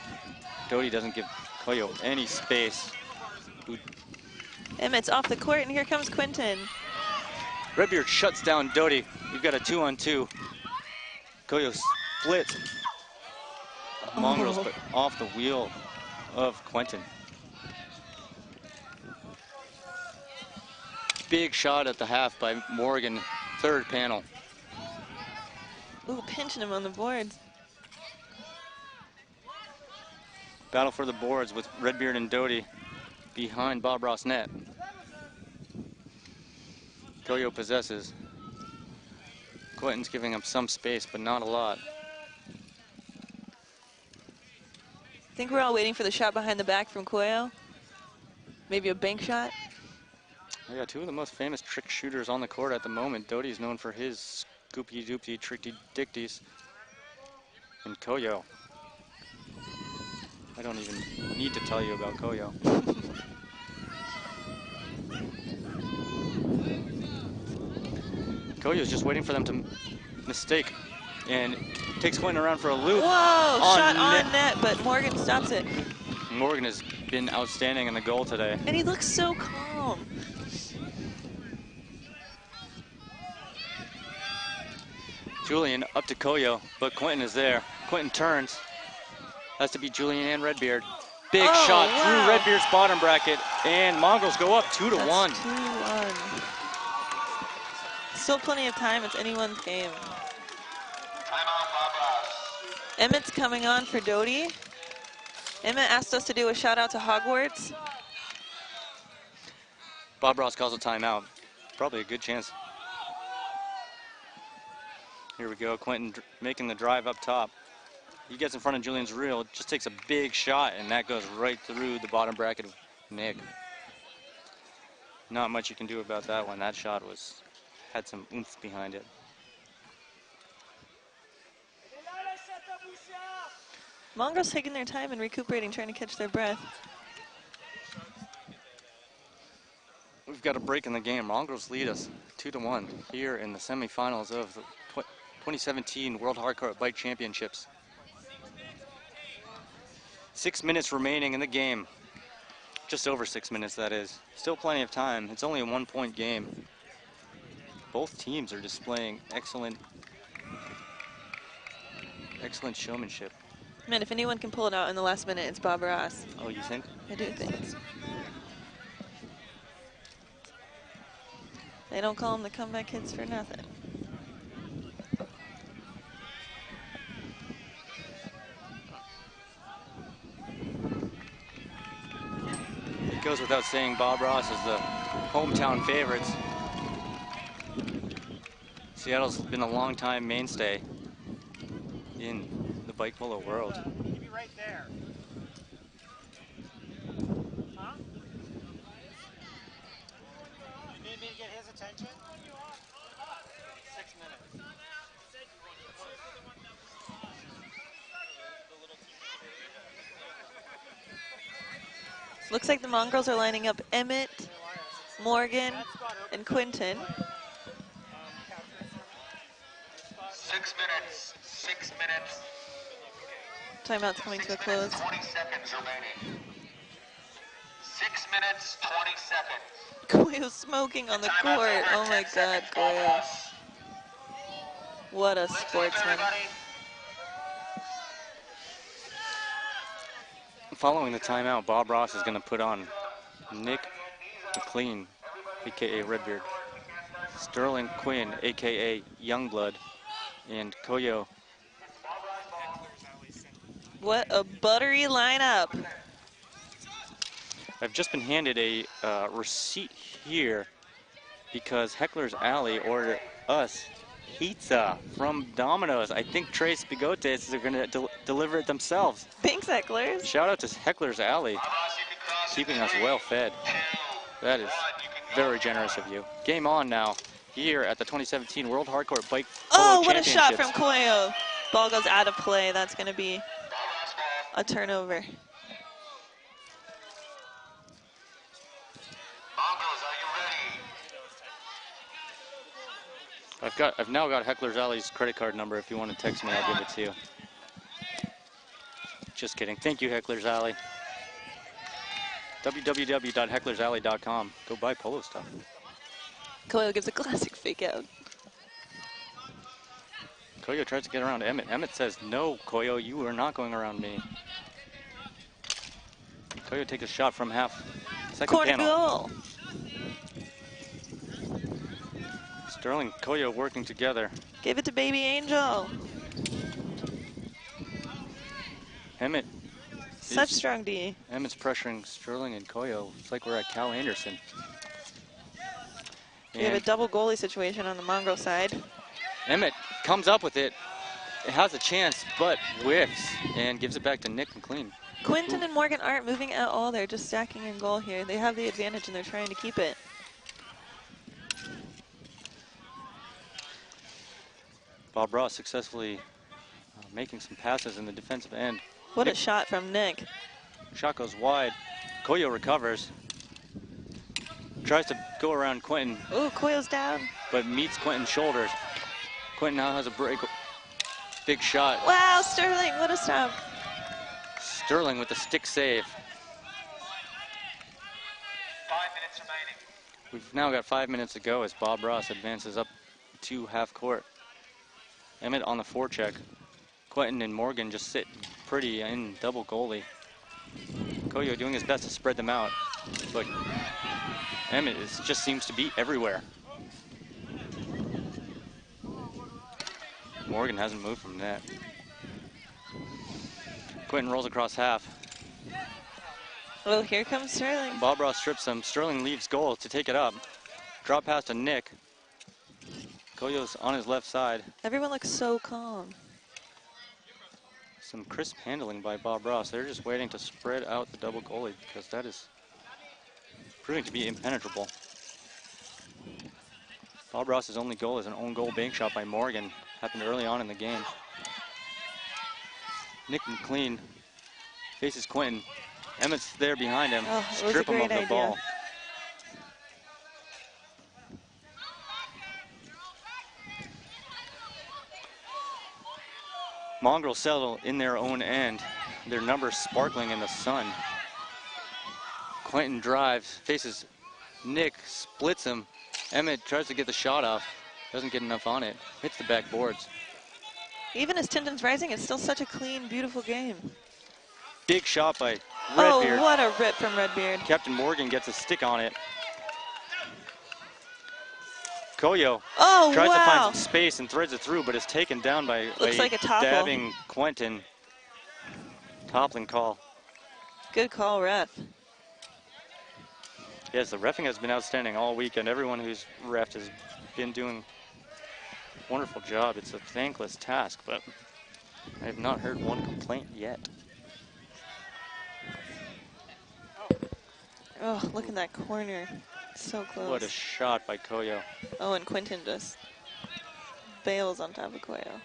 Doty doesn't give Koyo any space. Emmett's off the court, and here comes Quinton. Redbeard shuts down Doty. We've got a 2-on-2. Koyo splits Mongrels, but off the wheel of Quinton. Big shot at the half by Morgan, third panel. Ooh, pinching him on the boards. Battle for the boards with Redbeard and Doty behind Bob Ross net. Koyo possesses. Quinton's giving him some space, but not a lot. I think we're all waiting for the shot behind the back from Koyo. Maybe a bank shot. Yeah, two of the most famous trick shooters on the court at the moment. Doty is known for his scoopy-doopty, tricky-dicties. And Koyo. I don't even need to tell you about Koyo. Koyo's just waiting for them to mistake and takes Quinton around for a loop. Whoa, shot on net, but Morgan stops it. Morgan has been outstanding in the goal today. And he looks so calm. Julian up to Koyo, but Quinton is there. Quinton turns. Has to be Julian and Redbeard. Big shot through Redbeard's bottom bracket, and Mongrels go up 2-1. 2-1. Still plenty of time. It's anyone's game. Emmett's coming on for Doty. Emmett asked us to do a shout out to Hogwarts. Bob Ross calls a timeout. Probably a good chance. Here we go, Quinton making the drive up top. He gets in front of Julian's reel, just takes a big shot, and that goes right through the bottom bracket of Nick. Not much you can do about that one. That shot had some oomph behind it. Mongrels taking their time and recuperating, trying to catch their breath. We've got a break in the game. Mongrels lead us 2-1 here in the semifinals of the 2017 World Hardcourt Bike Championships. 6 minutes remaining in the game. Just over 6 minutes, that is. Still plenty of time. It's only a 1-point game. Both teams are displaying excellent showmanship. Man, if anyone can pull it out in the last minute, it's Bob Ross. Oh, you think? I do think. They don't call them the comeback kids for nothing. It goes without saying, Bob Ross is the hometown favorites. Seattle's been a long-time mainstay in the bike polo world. Keep me right there. Huh? You need me to get his attention? 6 minutes. Looks like the Mongrels are lining up Emmett, Morgan, and Quinton. 6 minutes. 6 minutes. Timeout's coming to a close. 20 seconds remaining. 6 minutes, 20 seconds. Koyo's smoking on the court. Oh my God, Koyo. What a sportsman. Following the timeout, Bob Ross is going to put on Nick McLean, a.k.a. Redbeard, Sterling Quinn, a.k.a. Youngblood, and Koyo. What a buttery lineup. I've just been handed a receipt here because Heckler's Alley ordered us pizza from Domino's. I think Trace Bigotes are going to deliver it themselves. Thanks, Hecklers. Shout out to Heckler's Alley, keeping us well fed. That is very generous of you. Game on now here at the 2017 World Hardcourt Bike Polo what a shot from Championships. Koyo. Ball goes out of play. That's going to be a turnover. Mongrels, are you ready? I've now got Heckler's Alley's credit card number. If you want to text me, I'll give it to you. Just kidding. Thank you, Heckler's Alley. www.hecklersalley.com. Go buy Polo stuff. Koyo gives a classic fake out. Koyo tries to get around Emmett. Emmett says, no, Koyo, you are not going around me. Koyo takes a shot from half. Second Corner panel. goal. Sterling, Koyo working together. Give it to Baby Angel. Emmett. Such strong D. Emmett's pressuring Sterling and Koyo. It's like we're at Cal Anderson. We have a double goalie situation on the Mongrel side. Emmett comes up with it. It has a chance, but whiffs and gives it back to Nick McLean. Quinton and Morgan aren't moving at all. They're just stacking in goal here. They have the advantage and they're trying to keep it. Bob Ross successfully making some passes in the defensive end. What a shot from Nick. Shot goes wide. Koyo recovers. Tries to go around Quentin. Ooh, Koyo's down. But meets Quentin's shoulders. Quentin now has a break. Big shot. Wow, Sterling, what a stop. Sterling with the stick save. 5 minutes remaining. We've now got 5 minutes to go as Bob Ross advances up to half court. Emmett on the forecheck. Quentin and Morgan just sit pretty in double goalie. Koyo doing his best to spread them out, but Emmett just seems to be everywhere. Morgan hasn't moved from net. Quentin rolls across half. Oh, here comes Sterling. Bob Ross strips him. Sterling leaves goal to take it up. Drop pass to Nick. Koyo's on his left side. Everyone looks so calm. Some crisp handling by Bob Ross. They're just waiting to spread out the double goalie because that is proving to be impenetrable. Bob Ross's only goal is an own goal bank shot by Morgan. Happened early on in the game. Nick McLean faces Quentin. Emmett's there behind him. Oh, it was Strip a him of great the idea. ball. Mongrels settle in their own end. Their numbers sparkling in the sun. Quentin drives, faces Nick, splits him. Emmett tries to get the shot off. Doesn't get enough on it. Hits the backboards. Even as Tinton's rising, it's still such a clean, beautiful game. Big shot by Redbeard. Oh, what a rip from Redbeard. Captain Morgan gets a stick on it. Koyo tries to find some space and threads it through, but is taken down by Looks like a topple. dabbing Quentin. Toppling call. Good call, ref. Yes, the reffing has been outstanding all weekend. Everyone who's reffed has been doing a wonderful job. It's a thankless task, but I have not heard one complaint yet. Oh, look in that corner. So close. What a shot by Koyo. Oh, and Quinton just bails on top of Koyo.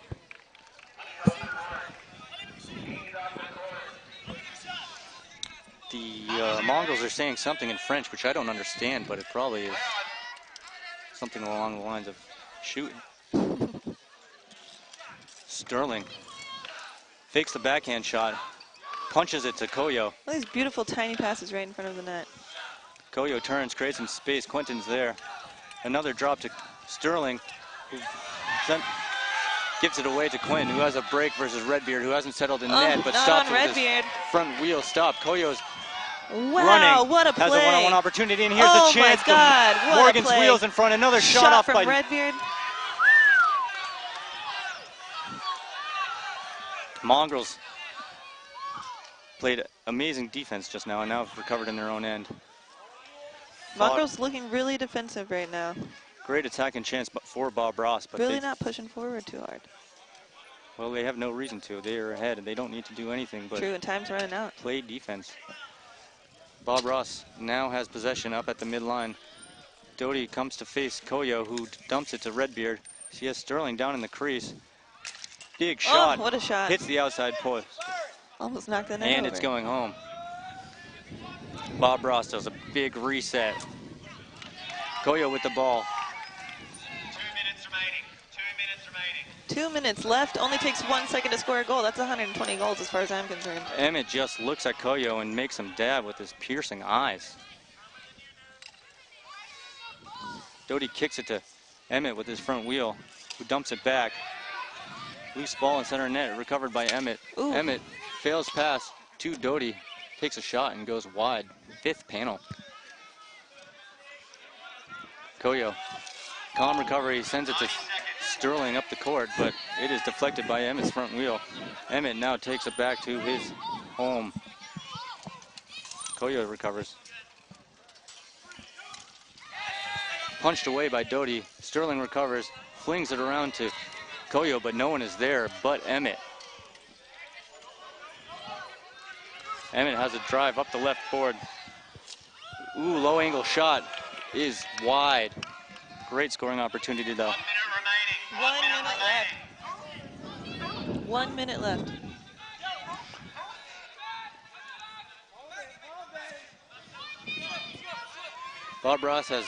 The Mongrels are saying something in French, which I don't understand, but it probably is something along the lines of shooting. Sterling fakes the backhand shot, punches it to Koyo. All these beautiful tiny passes right in front of the net. Koyo turns, creates some space. Quinton's there. Another drop to Sterling, who gives it away to Quinton, who has a break versus Redbeard, who hasn't settled in net, but stops with his front wheel stop. Koyo's running. What a play. Has a one-on-one opportunity, and here's oh a chance. My God, what Morgan's a play. wheels in front. Another shot off from by Redbeard. Mongrels played amazing defense just now, and now have recovered in their own end. Mongrels looking really defensive right now. Great attacking chance for Bob Ross, but really not pushing forward too hard. Well, they have no reason to. They are ahead, and they don't need to do anything but true, and time's running out. Play defense. Bob Ross now has possession up at the midline. Doty comes to face Koyo, who dumps it to Redbeard. She has Sterling down in the crease. Big shot. Oh, what a shot. Hits the outside post. Almost knocked the net And over. it's going home. Bob Ross does a big reset. Koyo with the ball. 2 minutes remaining. 2 minutes remaining. 2 minutes left. Only takes 1 second to score a goal. That's 120 goals as far as I'm concerned. Emmett just looks at Koyo and makes him dab with his piercing eyes. Doty kicks it to Emmett with his front wheel, who dumps it back. Loose ball in center net, recovered by Emmett. Ooh. Emmett fails pass to Doty, takes a shot and goes wide. 5th panel. Koyo, calm recovery, sends it to Sterling up the court, but it is deflected by Emmett's front wheel. Emmett now takes it back to his home. Koyo recovers. Punched away by Doty. Sterling recovers, flings it around to Koyo, but no one is there but Emmett. Emmett has a drive up the left board. Ooh, low angle shot is wide. Great scoring opportunity though. 1 minute remaining. 1 minute left. 1 minute left. Bob Ross has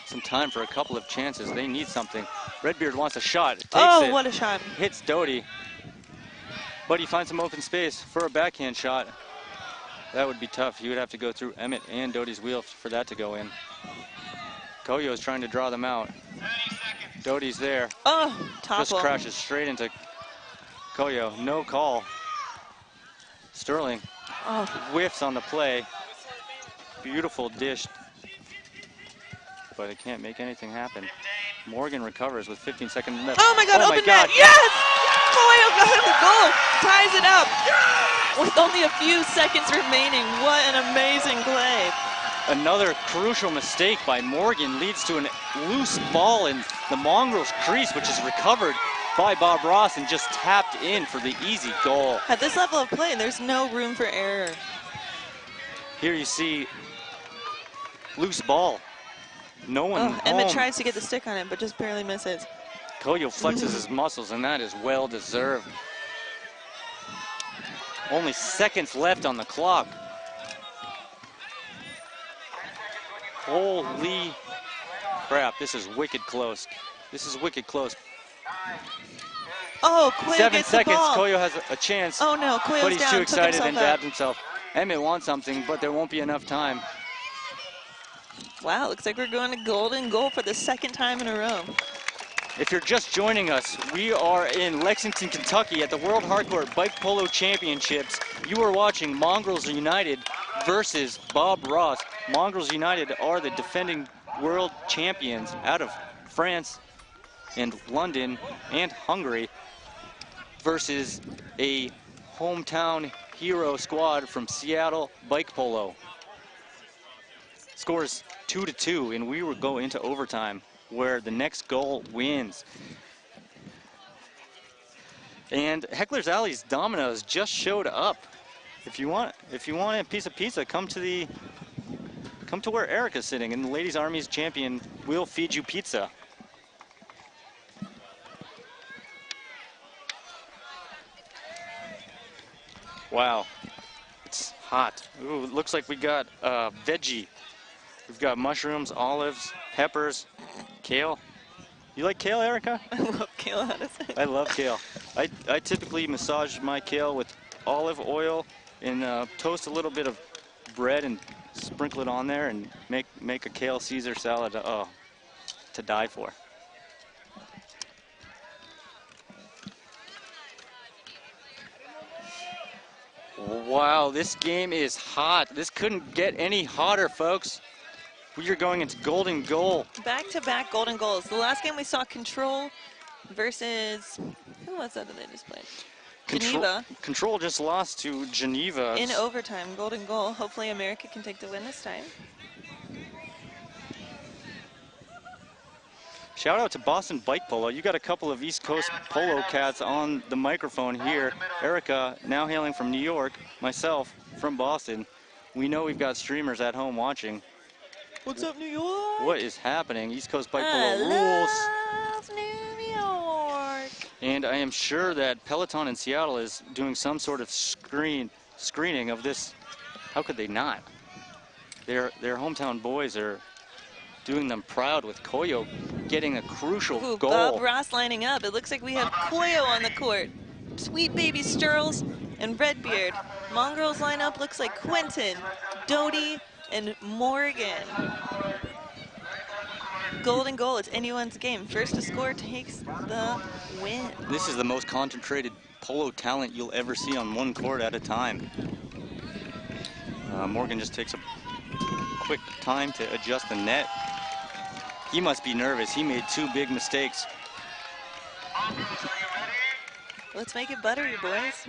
some time for a couple of chances. They need something. Redbeard wants a shot. Takes it. What a shot. Hits Doty. But he finds some open space for a backhand shot. That would be tough. He would have to go through Emmett and Doty's wheel for that to go in. Koyo is trying to draw them out. 30 seconds. Doty's there. Oh, topple. Just crashes straight into Koyo. No call. Sterling whiffs on the play. Beautiful dish. But it can't make anything happen. Morgan recovers with 15 seconds left. Oh my God, open net. Yes! Koyo got him the goal. Ties it up. With only a few seconds remaining. What an amazing play. Another crucial mistake by Morgan leads to a loose ball in the Mongrels crease, which is recovered by Bob Ross and just tapped in for the easy goal. At this level of play, there's no room for error. Here you see loose ball. No one home. Emmett tries to get the stick on it, but just barely misses. Koyo flexes his muscles, and that is well deserved. Only seconds left on the clock. Holy crap, this is wicked close. This is wicked close. Oh, Koyo 7 gets seconds, the ball. Koyo has a chance. Oh no, Koyo's but he's down, too excited and out. dabbed himself. Emmett wants something, but there won't be enough time. Wow, looks like we're going to golden goal for the 2nd time in a row. If you're just joining us, we are in Lexington, Kentucky at the World Hardcourt Bike Polo Championships. You are watching Mongrels United versus Bob Ross. Mongrels United are the defending world champions out of France and London and Hungary versus a hometown hero squad from Seattle Bike Polo. Scores 2-2, and we will go into overtime, where the next goal wins. And Heckler's Alley's Domino's just showed up. If you want a piece of pizza, come to where Erica's sitting, and the Ladies Army's champion will feed you pizza. Wow, it's hot. Ooh, it looks like we got veggie. We've got mushrooms, olives, peppers, kale. You like kale, Erica? I love kale. I love kale. I typically massage my kale with olive oil and toast a little bit of bread and sprinkle it on there and make a kale Caesar salad. Oh, to die for. Wow, this game is hot. This couldn't get any hotter, folks. We are going into golden goal. Back-to-back golden goals. The last game we saw Control versus, who was that they just played? Geneva. Control just lost to Geneva. In overtime, golden goal. Hopefully America can take the win this time. Shout out to Boston Bike Polo. You got a couple of East Coast polo cats on the microphone here. Erica, now hailing from New York. Myself, from Boston. We know we've got streamers at home watching. What's up, New York? What is happening? East Coast Bike Polo rules. Love New York. And I am sure that Peloton in Seattle is doing some sort of screening of this. How could they not? Their hometown boys are doing them proud with Koyo getting a crucial goal. Bob Ross lining up. It looks like we have Koyo on the court. Sweet baby Sturls and Redbeard. Mongrels lineup looks like Quentin, Doty, and Morgan. Golden goal, it's anyone's game. First to score takes the win. This is the most concentrated polo talent you'll ever see on one court at a time. Morgan just takes a quick time to adjust the net. He must be nervous. He made 2 big mistakes. Let's make it buttery, boys.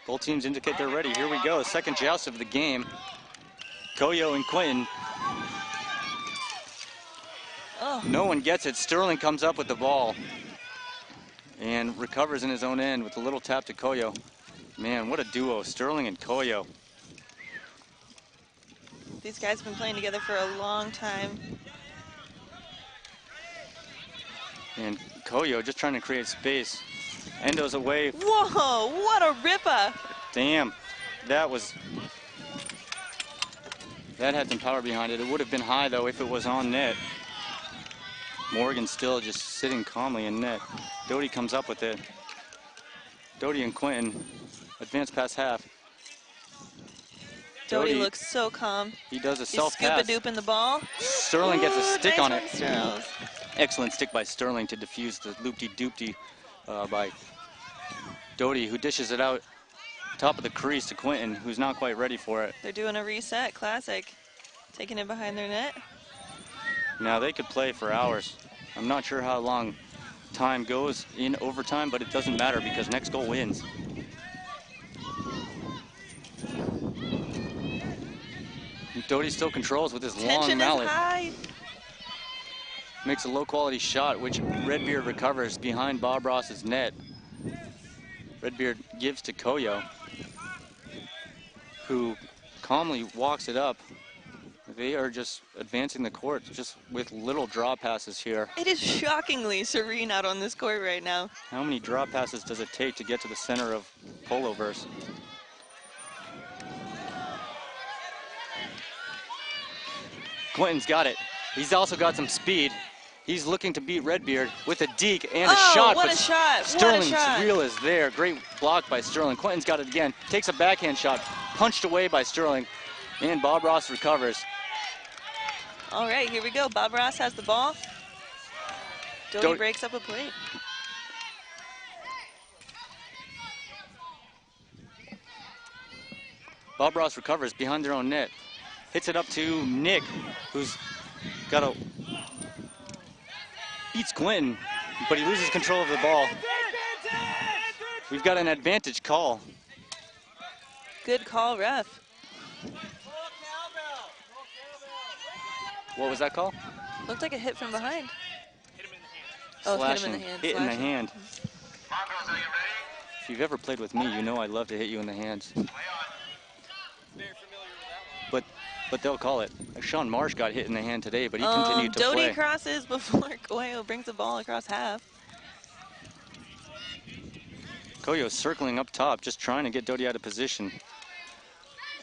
Both teams indicate they're ready. Here we go, second joust of the game. Koyo and Quentin. Oh. No one gets it. Sterling comes up with the ball and recovers in his own end with a little tap to Koyo. Man, what a duo, Sterling and Koyo. These guys have been playing together for a long time. And Koyo just trying to create space. Endo's away. Whoa, what a ripper. Damn, that had some power behind it. It would have been high though if it was on net. Morgan still just sitting calmly in net. Doty comes up with it. Doty and Quentin advance past half. Doty looks so calm. He does a self-pass. Scoop-a-doop in the ball. Sterling gets a stick nice on it. Sterling. Excellent stick by Sterling to defuse the loopty-doopty by Doty, who dishes it out top of the crease to Quentin, who's not quite ready for it. They're doing a reset, classic. Taking it behind their net. Now they could play for hours. I'm not sure how long time goes in overtime, but it doesn't matter because next goal wins. Doty still controls with his long mallet. Tension is high. Makes a low-quality shot, which Redbeard recovers behind Bob Ross's net. Redbeard gives to Koyo, who calmly walks it up. They are just advancing the court just with little draw passes here. It is shockingly serene out on this court right now. How many draw passes does it take to get to the center of Poloverse? Quentin's got it. He's also got some speed. He's looking to beat Redbeard with a deke and a shot. What a shot. Sterling's what a shot. reel is there. Great block by Sterling. Quentin's got it again. Takes a backhand shot. Punched away by Sterling. And Bob Ross recovers. All right, here we go. Bob Ross has the ball. Doty breaks up a plate. Bob Ross recovers behind their own net. Hits it up to Nick, who's got a... beats Quentin, but he loses control of the ball. We've got an advantage call. Good call, ref. What was that call? Looked like a hit from behind. Hit him in the hand. Oh, Slashing. hit him in the hand. Hit in the slashing. hand. Mongrels, are you ready? If you've ever played with me, you know I love to hit you in the hands. Play on. Very familiar with that one. But they'll call it. Sean Marsh got hit in the hand today, but he continued to Doty play. crosses before Koyo brings the ball across half. Koyo circling up top, just trying to get Doty out of position.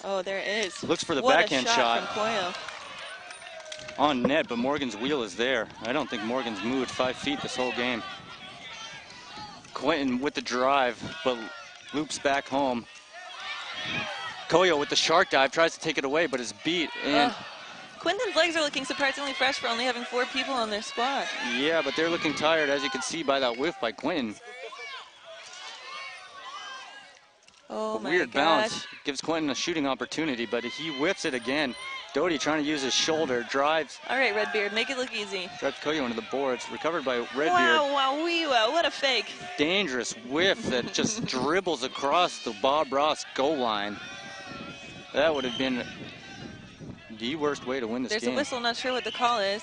Oh, there it is. Looks for the what backhand a shot shot. from Koyo. on net, but Morgan's wheel is there. I don't think Morgan's moved 5 feet this whole game. Quentin with the drive, but loops back home. Koyo with the shark dive, tries to take it away, but is beat. And Quinton's legs are looking surprisingly fresh for only having 4 people on their squad. yeah, but they're looking tired, as you can see by that whiff by Quentin. Oh my Weird gosh. bounce, gives Quentin a shooting opportunity, but he whiffs it again. Doty trying to use his shoulder, drives. All right, Redbeard, make it look easy. Drives Koyo into the boards, recovered by Redbeard. Wow, wow, what a fake. Dangerous whiff that just dribbles across the Bob Ross goal line. That would have been the worst way to win this game. There's a whistle, not sure what the call is.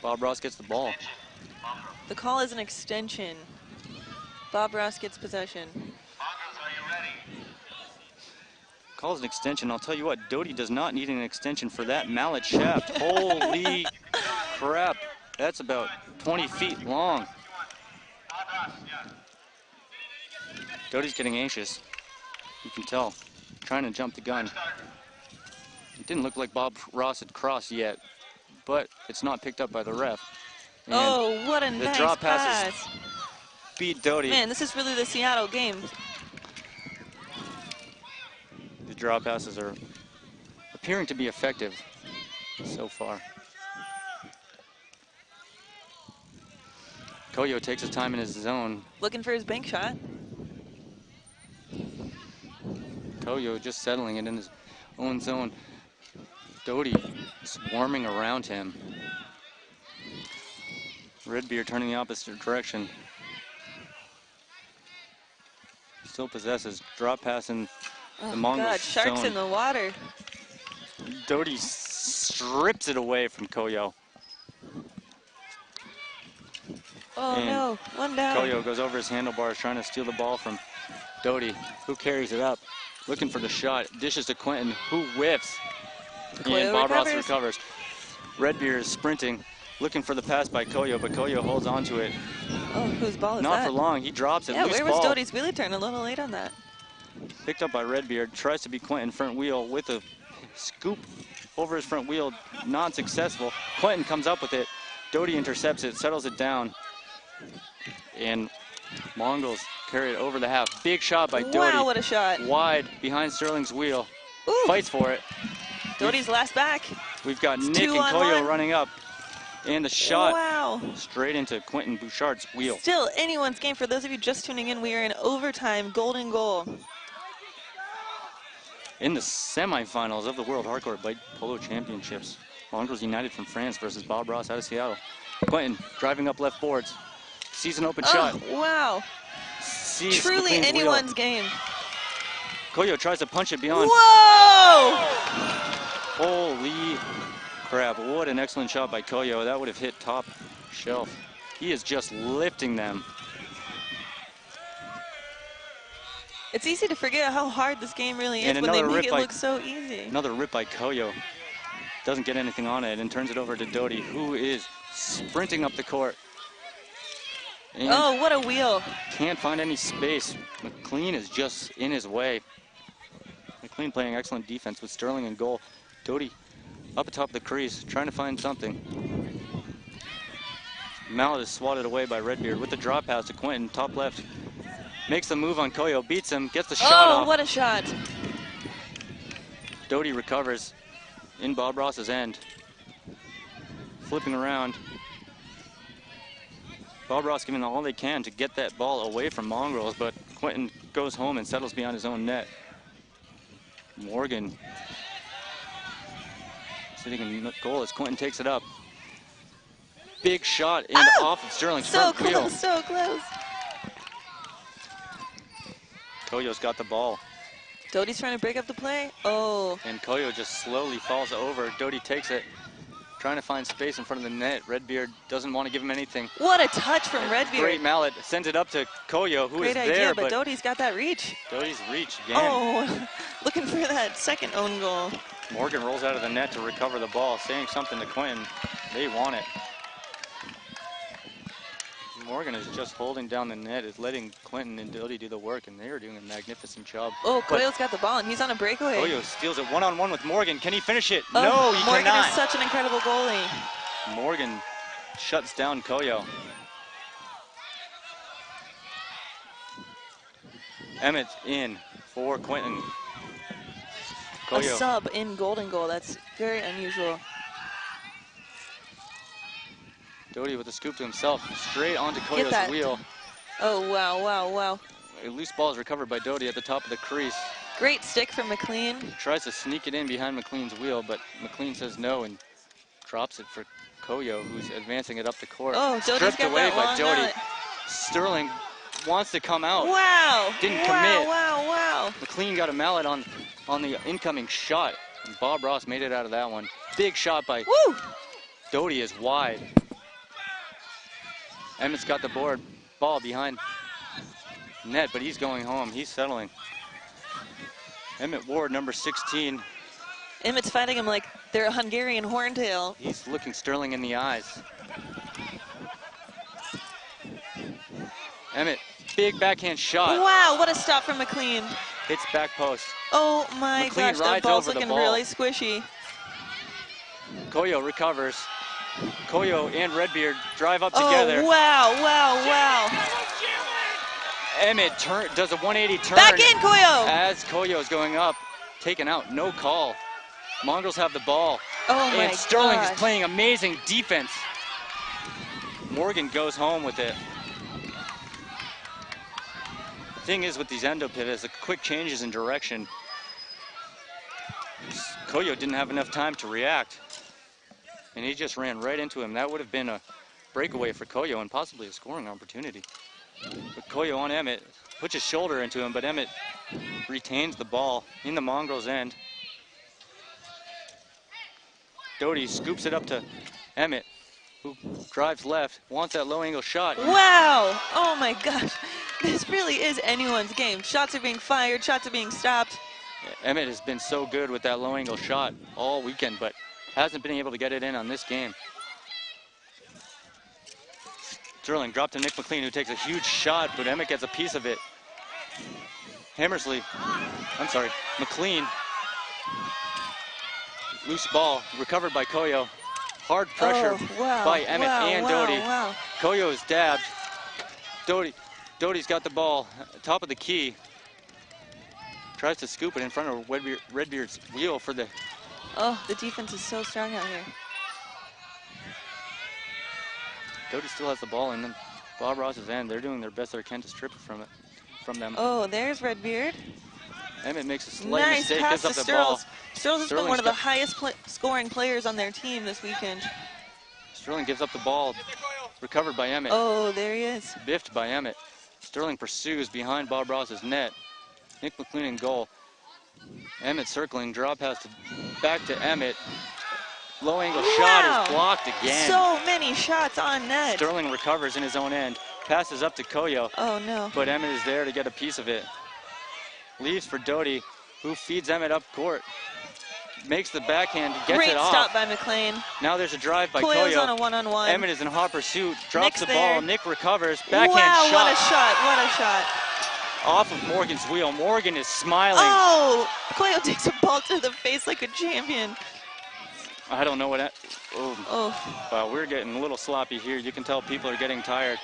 Bob Ross gets the ball. The call is an extension. Bob Ross gets possession. Calls an extension. I'll tell you what, Doty does not need an extension for that mallet shaft. Holy crap. That's about 20 feet long. Doty's getting anxious. You can tell. Trying to jump the gun. It didn't look like Bob Ross had crossed yet, but it's not picked up by the ref. And oh, what a nice drop pass. passes beat Doty. Man, this is really the Seattle game. The draw passes are appearing to be effective so far. Koyo takes his time in his zone. Looking for his bank shot. Koyo just settling it in his own zone. Doty swarming around him. Redbeard turning the opposite direction. Still possesses. Drop pass in the Mongrels God, sharks zone. in the water. Doty strips it away from Koyo. Oh And no, one down. Koyo goes over his handlebars trying to steal the ball from Doty, who carries it up, looking for the shot, dishes to Quentin, who whiffs. Koyo and Bob Ross recovers. recovers. Redbeard is sprinting, looking for the pass by Koyo, but Koyo holds on to it. Oh, whose ball is Not that? for long, he drops it. Yeah, Loose where was ball. Doty's wheelie turn? A little late on that. Picked up by Redbeard, tries to be Quentin front wheel with a scoop over his front wheel, non-successful. Quentin comes up with it. Doty intercepts it, settles it down. And Mongrels carry it over the half. Big shot by Doty. Wow, what a shot. Wide behind Sterling's wheel. Ooh. Fights for it. Doty's last back. We've got It's Nick and 2-on-1. Koyo running up. And the shot Wow. straight into Quentin Bouchard's wheel. Still anyone's game. For those of you just tuning in, we are in overtime, golden goal. In the semifinals of the World Hardcourt Bike Polo Championships, Mongrels United from France versus Bob Ross out of Seattle. Quentin driving up left boards. Sees an open shot. Wow. Sees Truly McLean's anyone's wheel. game. Koyo tries to punch it beyond. Whoa! Holy crap. What an excellent shot by Koyo. That would have hit top shelf. He is just lifting them. It's easy to forget how hard this game really is And when they another make rip it by- look so easy. Another rip by Koyo. Doesn't get anything on it and turns it over to Doty, who is sprinting up the court. And Oh, what a wheel. can't find any space. McLean is just in his way. McLean playing excellent defense with Sterling in goal. Doty up atop the crease, trying to find something. Mallet is swatted away by Redbeard with the drop pass to Quentin, top left. Makes the move on Koyo, beats him, gets the shot Oh, off. what a shot. Doty recovers in Bob Ross's end. Flipping around. Bob Ross giving all they can to get that ball away from Mongrels, but Quentin goes home and settles behind his own net. Morgan sitting in the goal as Quentin takes it up. Big shot and off of Sterling's So front wheel. close, so close. Koyo's got the ball, Doty's trying to break up the play. Oh, and Koyo just slowly falls over. Doty takes it, trying to find space in front of the net. Redbeard doesn't want to give him anything. what a touch from Redbeard. Great mallet, sends it up to Koyo, who is Great idea, there, but Doty's got that reach. Doty's reach again. Oh, looking for that second own goal. Morgan rolls out of the net to recover the ball, saying something to Quentin. They want it. Morgan is just holding down the net, is letting Quinton and Doty do the work, and they are doing a magnificent job. Oh, Koyo's got the ball, and he's on a breakaway. Koyo steals it one-on-one with Morgan. Can he finish it? Oh, No, he Morgan cannot. is such an incredible goalie. Morgan shuts down Koyo. Emmett's in for Quinton. A Koyo. sub in Golden Goal. That's very unusual. Doty with a scoop to himself, straight onto Get Koyo's that. wheel. Oh, wow, wow, wow. A loose ball is recovered by Doty at the top of the crease. Great stick from McLean. Tries to sneak it in behind McLean's wheel, but McLean says no and drops it for Koyo, who's advancing it up the court. Oh, Doty's stripped got away that by long Doty. mallet. Sterling wants to come out. Wow. Didn't wow, commit. Wow, wow, McLean got a mallet on the incoming shot, and Bob Ross made it out of that one. Big shot by Woo! Doty is wide. Emmett's got the ball behind net, but he's going home. He's settling. Emmett Ward, number 16. Emmett's fighting him like they're a Hungarian horntail. He's looking Sterling in the eyes. Emmett, big backhand shot. Wow, what a stop from McLean. Hits back post. Oh my McLean gosh, the rides ball's over the looking ball. really squishy. Koyo recovers. Koyo and Redbeard drive up together. Oh, wow, wow, wow. Emmett does a 180 turn. Back in, Koyo. As Koyo is going up, taken out, no call. Mongrels have the ball. Oh my And Sterling gosh. is playing amazing defense. Morgan goes home with it. The thing is with these endo pivots, the quick changes in direction. Koyo didn't have enough time to react. And he just ran right into him. That would have been a breakaway for Koyo and possibly a scoring opportunity. But Koyo on Emmett, puts his shoulder into him, but Emmett retains the ball in the Mongrels' end. Doty scoops it up to Emmett, who drives left, wants that low angle shot. Wow, oh my gosh. This really is anyone's game. Shots are being fired, shots are being stopped. Emmett has been so good with that low angle shot all weekend, but hasn't been able to get it in on this game. Sterling dropped to Nick McLean, who takes a huge shot, but Emmett gets a piece of it. McLean. Loose ball, recovered by Koyo. Hard pressure by Emmett and Doty. Wow. Koyo is dabbed. Doty's got the ball, top of the key. Tries to scoop it in front of Redbeard's wheel for the... Oh, the defense is so strong out here. Doty still has the ball in Bob Ross's end. They're doing their best they can to strip it from them. Oh, there's Redbeard. Emmett makes a slight Nice mistake, pass gives to up the ball. Sterling has been one of the highest scoring players on their team this weekend. Sterling gives up the ball, recovered by Emmett. Oh, there he is. Biffed by Emmett. Sterling pursues behind Bob Ross's net. Nick McLean in goal. Emmett circling, draw pass back to Emmett. Low angle shot is blocked again. So many shots on net. Sterling recovers in his own end. Passes up to Koyo. Oh no. But Emmett is there to get a piece of it. Leaves for Doty, who feeds Emmett up court. Makes the backhand, gets Great it off. stop by McLean. Now there's a drive by Koyo's Koyo. on a one-on-one. Emmett is in hot pursuit, drops Nick's the there. ball. Nick recovers, backhand wow, shot. what a shot, what a shot. Off of Morgan's wheel. Morgan is smiling. Oh, Koyo takes a ball to the face like a champion. I don't know what that... Oh. Wow, we're getting a little sloppy here. You can tell people are getting tired.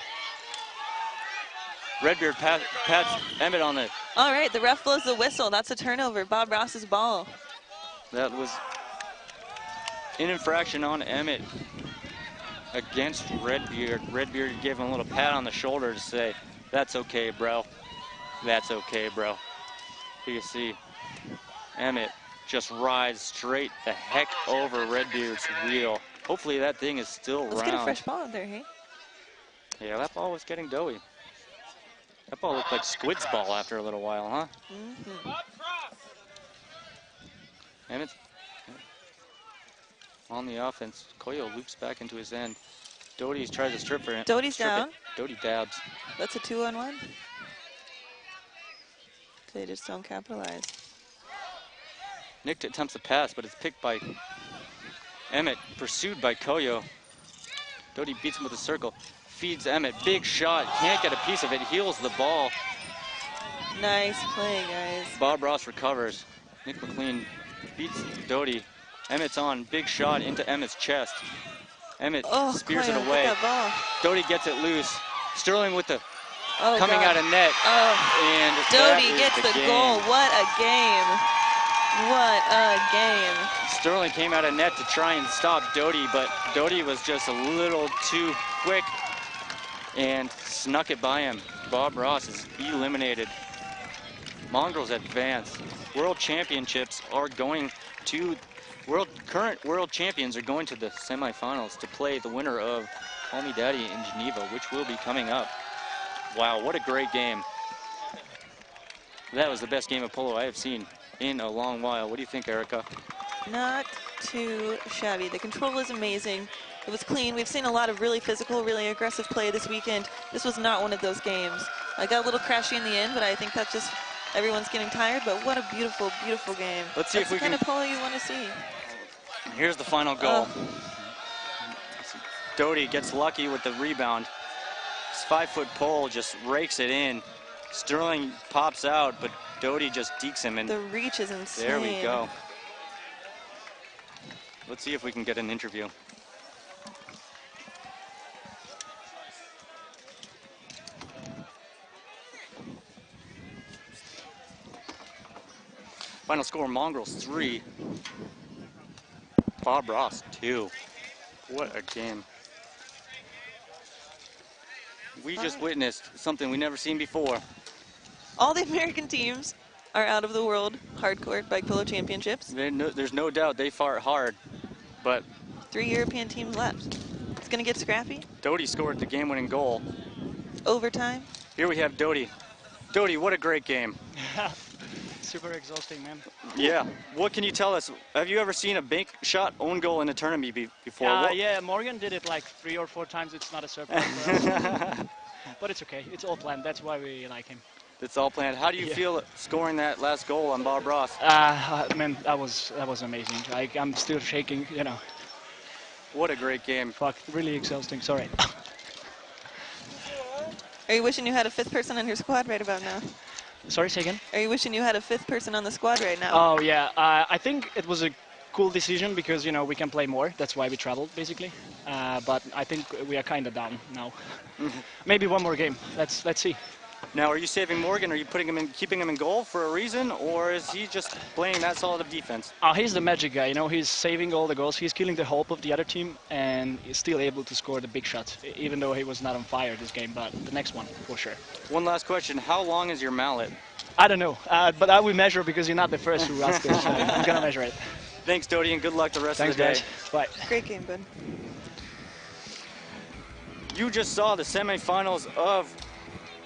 Redbeard pats Emmett on the... All right, the ref blows the whistle. That's a turnover. Bob Ross's ball. That was an infraction on Emmett against Redbeard. Redbeard gave him a little pat on the shoulder to say, that's okay, bro. That's okay, bro. Here you see Emmett just rides straight the heck over Redbeard's wheel. Hopefully that thing is still round. Let's get a fresh ball in there, hey? Yeah, that ball was getting doughy. That ball looked like Squid's ball after a little while, huh? Mm-hmm. Emmett's on the offense. Koyo loops back into his end. Doty tries to strip for him. Doty's down. Doty dabs. That's a 2-on-1. They just don't capitalize. Nick attempts a pass, but it's picked by Emmett, pursued by Koyo. Doty beats him with a circle. feeds Emmett. Big shot. Can't get a piece of it. Heals the ball. Nice play, guys. Bob Ross recovers. Nick McLean beats Doty. Emmett's on. Big shot into Emmett's chest. Emmett spears it away. Doty gets it loose. Sterling with the coming out of net. And Doty gets the goal. What a game. What a game. Sterling came out of net to try and stop Doty, but Doty was just a little too quick and snuck it by him. Bob Ross is eliminated. Mongrels advance. World championships are going to, current world champions are going to the semifinals to play the winner of Call Me Daddy in Geneva, which will be coming up. Wow, what a great game. That was the best game of polo I have seen in a long while. What do you think, Erica? Not too shabby. The control was amazing. It was clean. We've seen a lot of really physical, really aggressive play this weekend. This was not one of those games. I got a little crashy in the end, but I think that's just everyone's getting tired. But what a beautiful, beautiful game. Let's see if we can. That's the kind of polo you want to see. Here's the final goal. Doty gets lucky with the rebound. His 5-foot pole just rakes it in. Sterling pops out, but Doty just dekes him. And the reach is insane. There we go. Let's see if we can get an interview. Final score, Mongrels 3. Bob Ross 2. What a game. We just witnessed something we never seen before. All the American teams are out of the World Hardcourt Bike Polo Championships. There's no doubt they fought hard, but 3 European teams left. It's going to get scrappy. Doty scored the game-winning goal. Overtime. Here we have Doty. Doty, what a great game. Super exhausting, man. Yeah. What can you tell us? Have you ever seen a bank shot own goal in a tournament before? Yeah, Morgan did it like 3 or 4 times. It's not a surprise for us. But it's okay. It's all planned. That's why we like him. It's all planned. How do you feel scoring that last goal on Bob Ross? Man, that was amazing. I'm still shaking, you know. What a great game. Fuck, really exhausting. Sorry. Are you wishing you had a 5th person on your squad right about now? Sorry, say again? Are you wishing you had a 5th person on the squad right now? Oh, yeah. I think it was a cool decision because, you know, we can play more. That's why we traveled, basically. But I think we are kind of down now. Maybe one more game. Let's see. Now, are you saving Morgan? Are you keeping him in goal for a reason, or is he just playing that solid of defense? He's the magic guy. You know, he's saving all the goals. He's killing the hope of the other team, and he's still able to score the big shots, even though he was not on fire this game. But the next one, for sure. One last question: how long is your mallet? I don't know, but I will measure because you're not the first who asked this. So I'm gonna measure it. Thanks, Doty, and good luck the rest of the day. Thanks, guys. Bye. Great game, bud. You just saw the semifinals of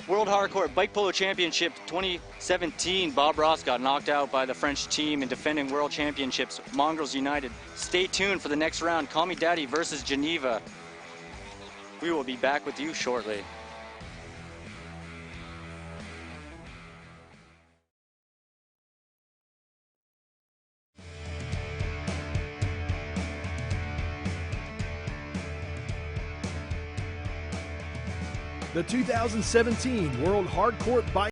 World Hardcourt Bike Polo Championship 2017. Bob Ross got knocked out by the French team in defending World Championships. Mongrels United. Stay tuned for the next round. Call Me Daddy versus Geneva. We will be back with you shortly. The 2017 World Hardcourt Bike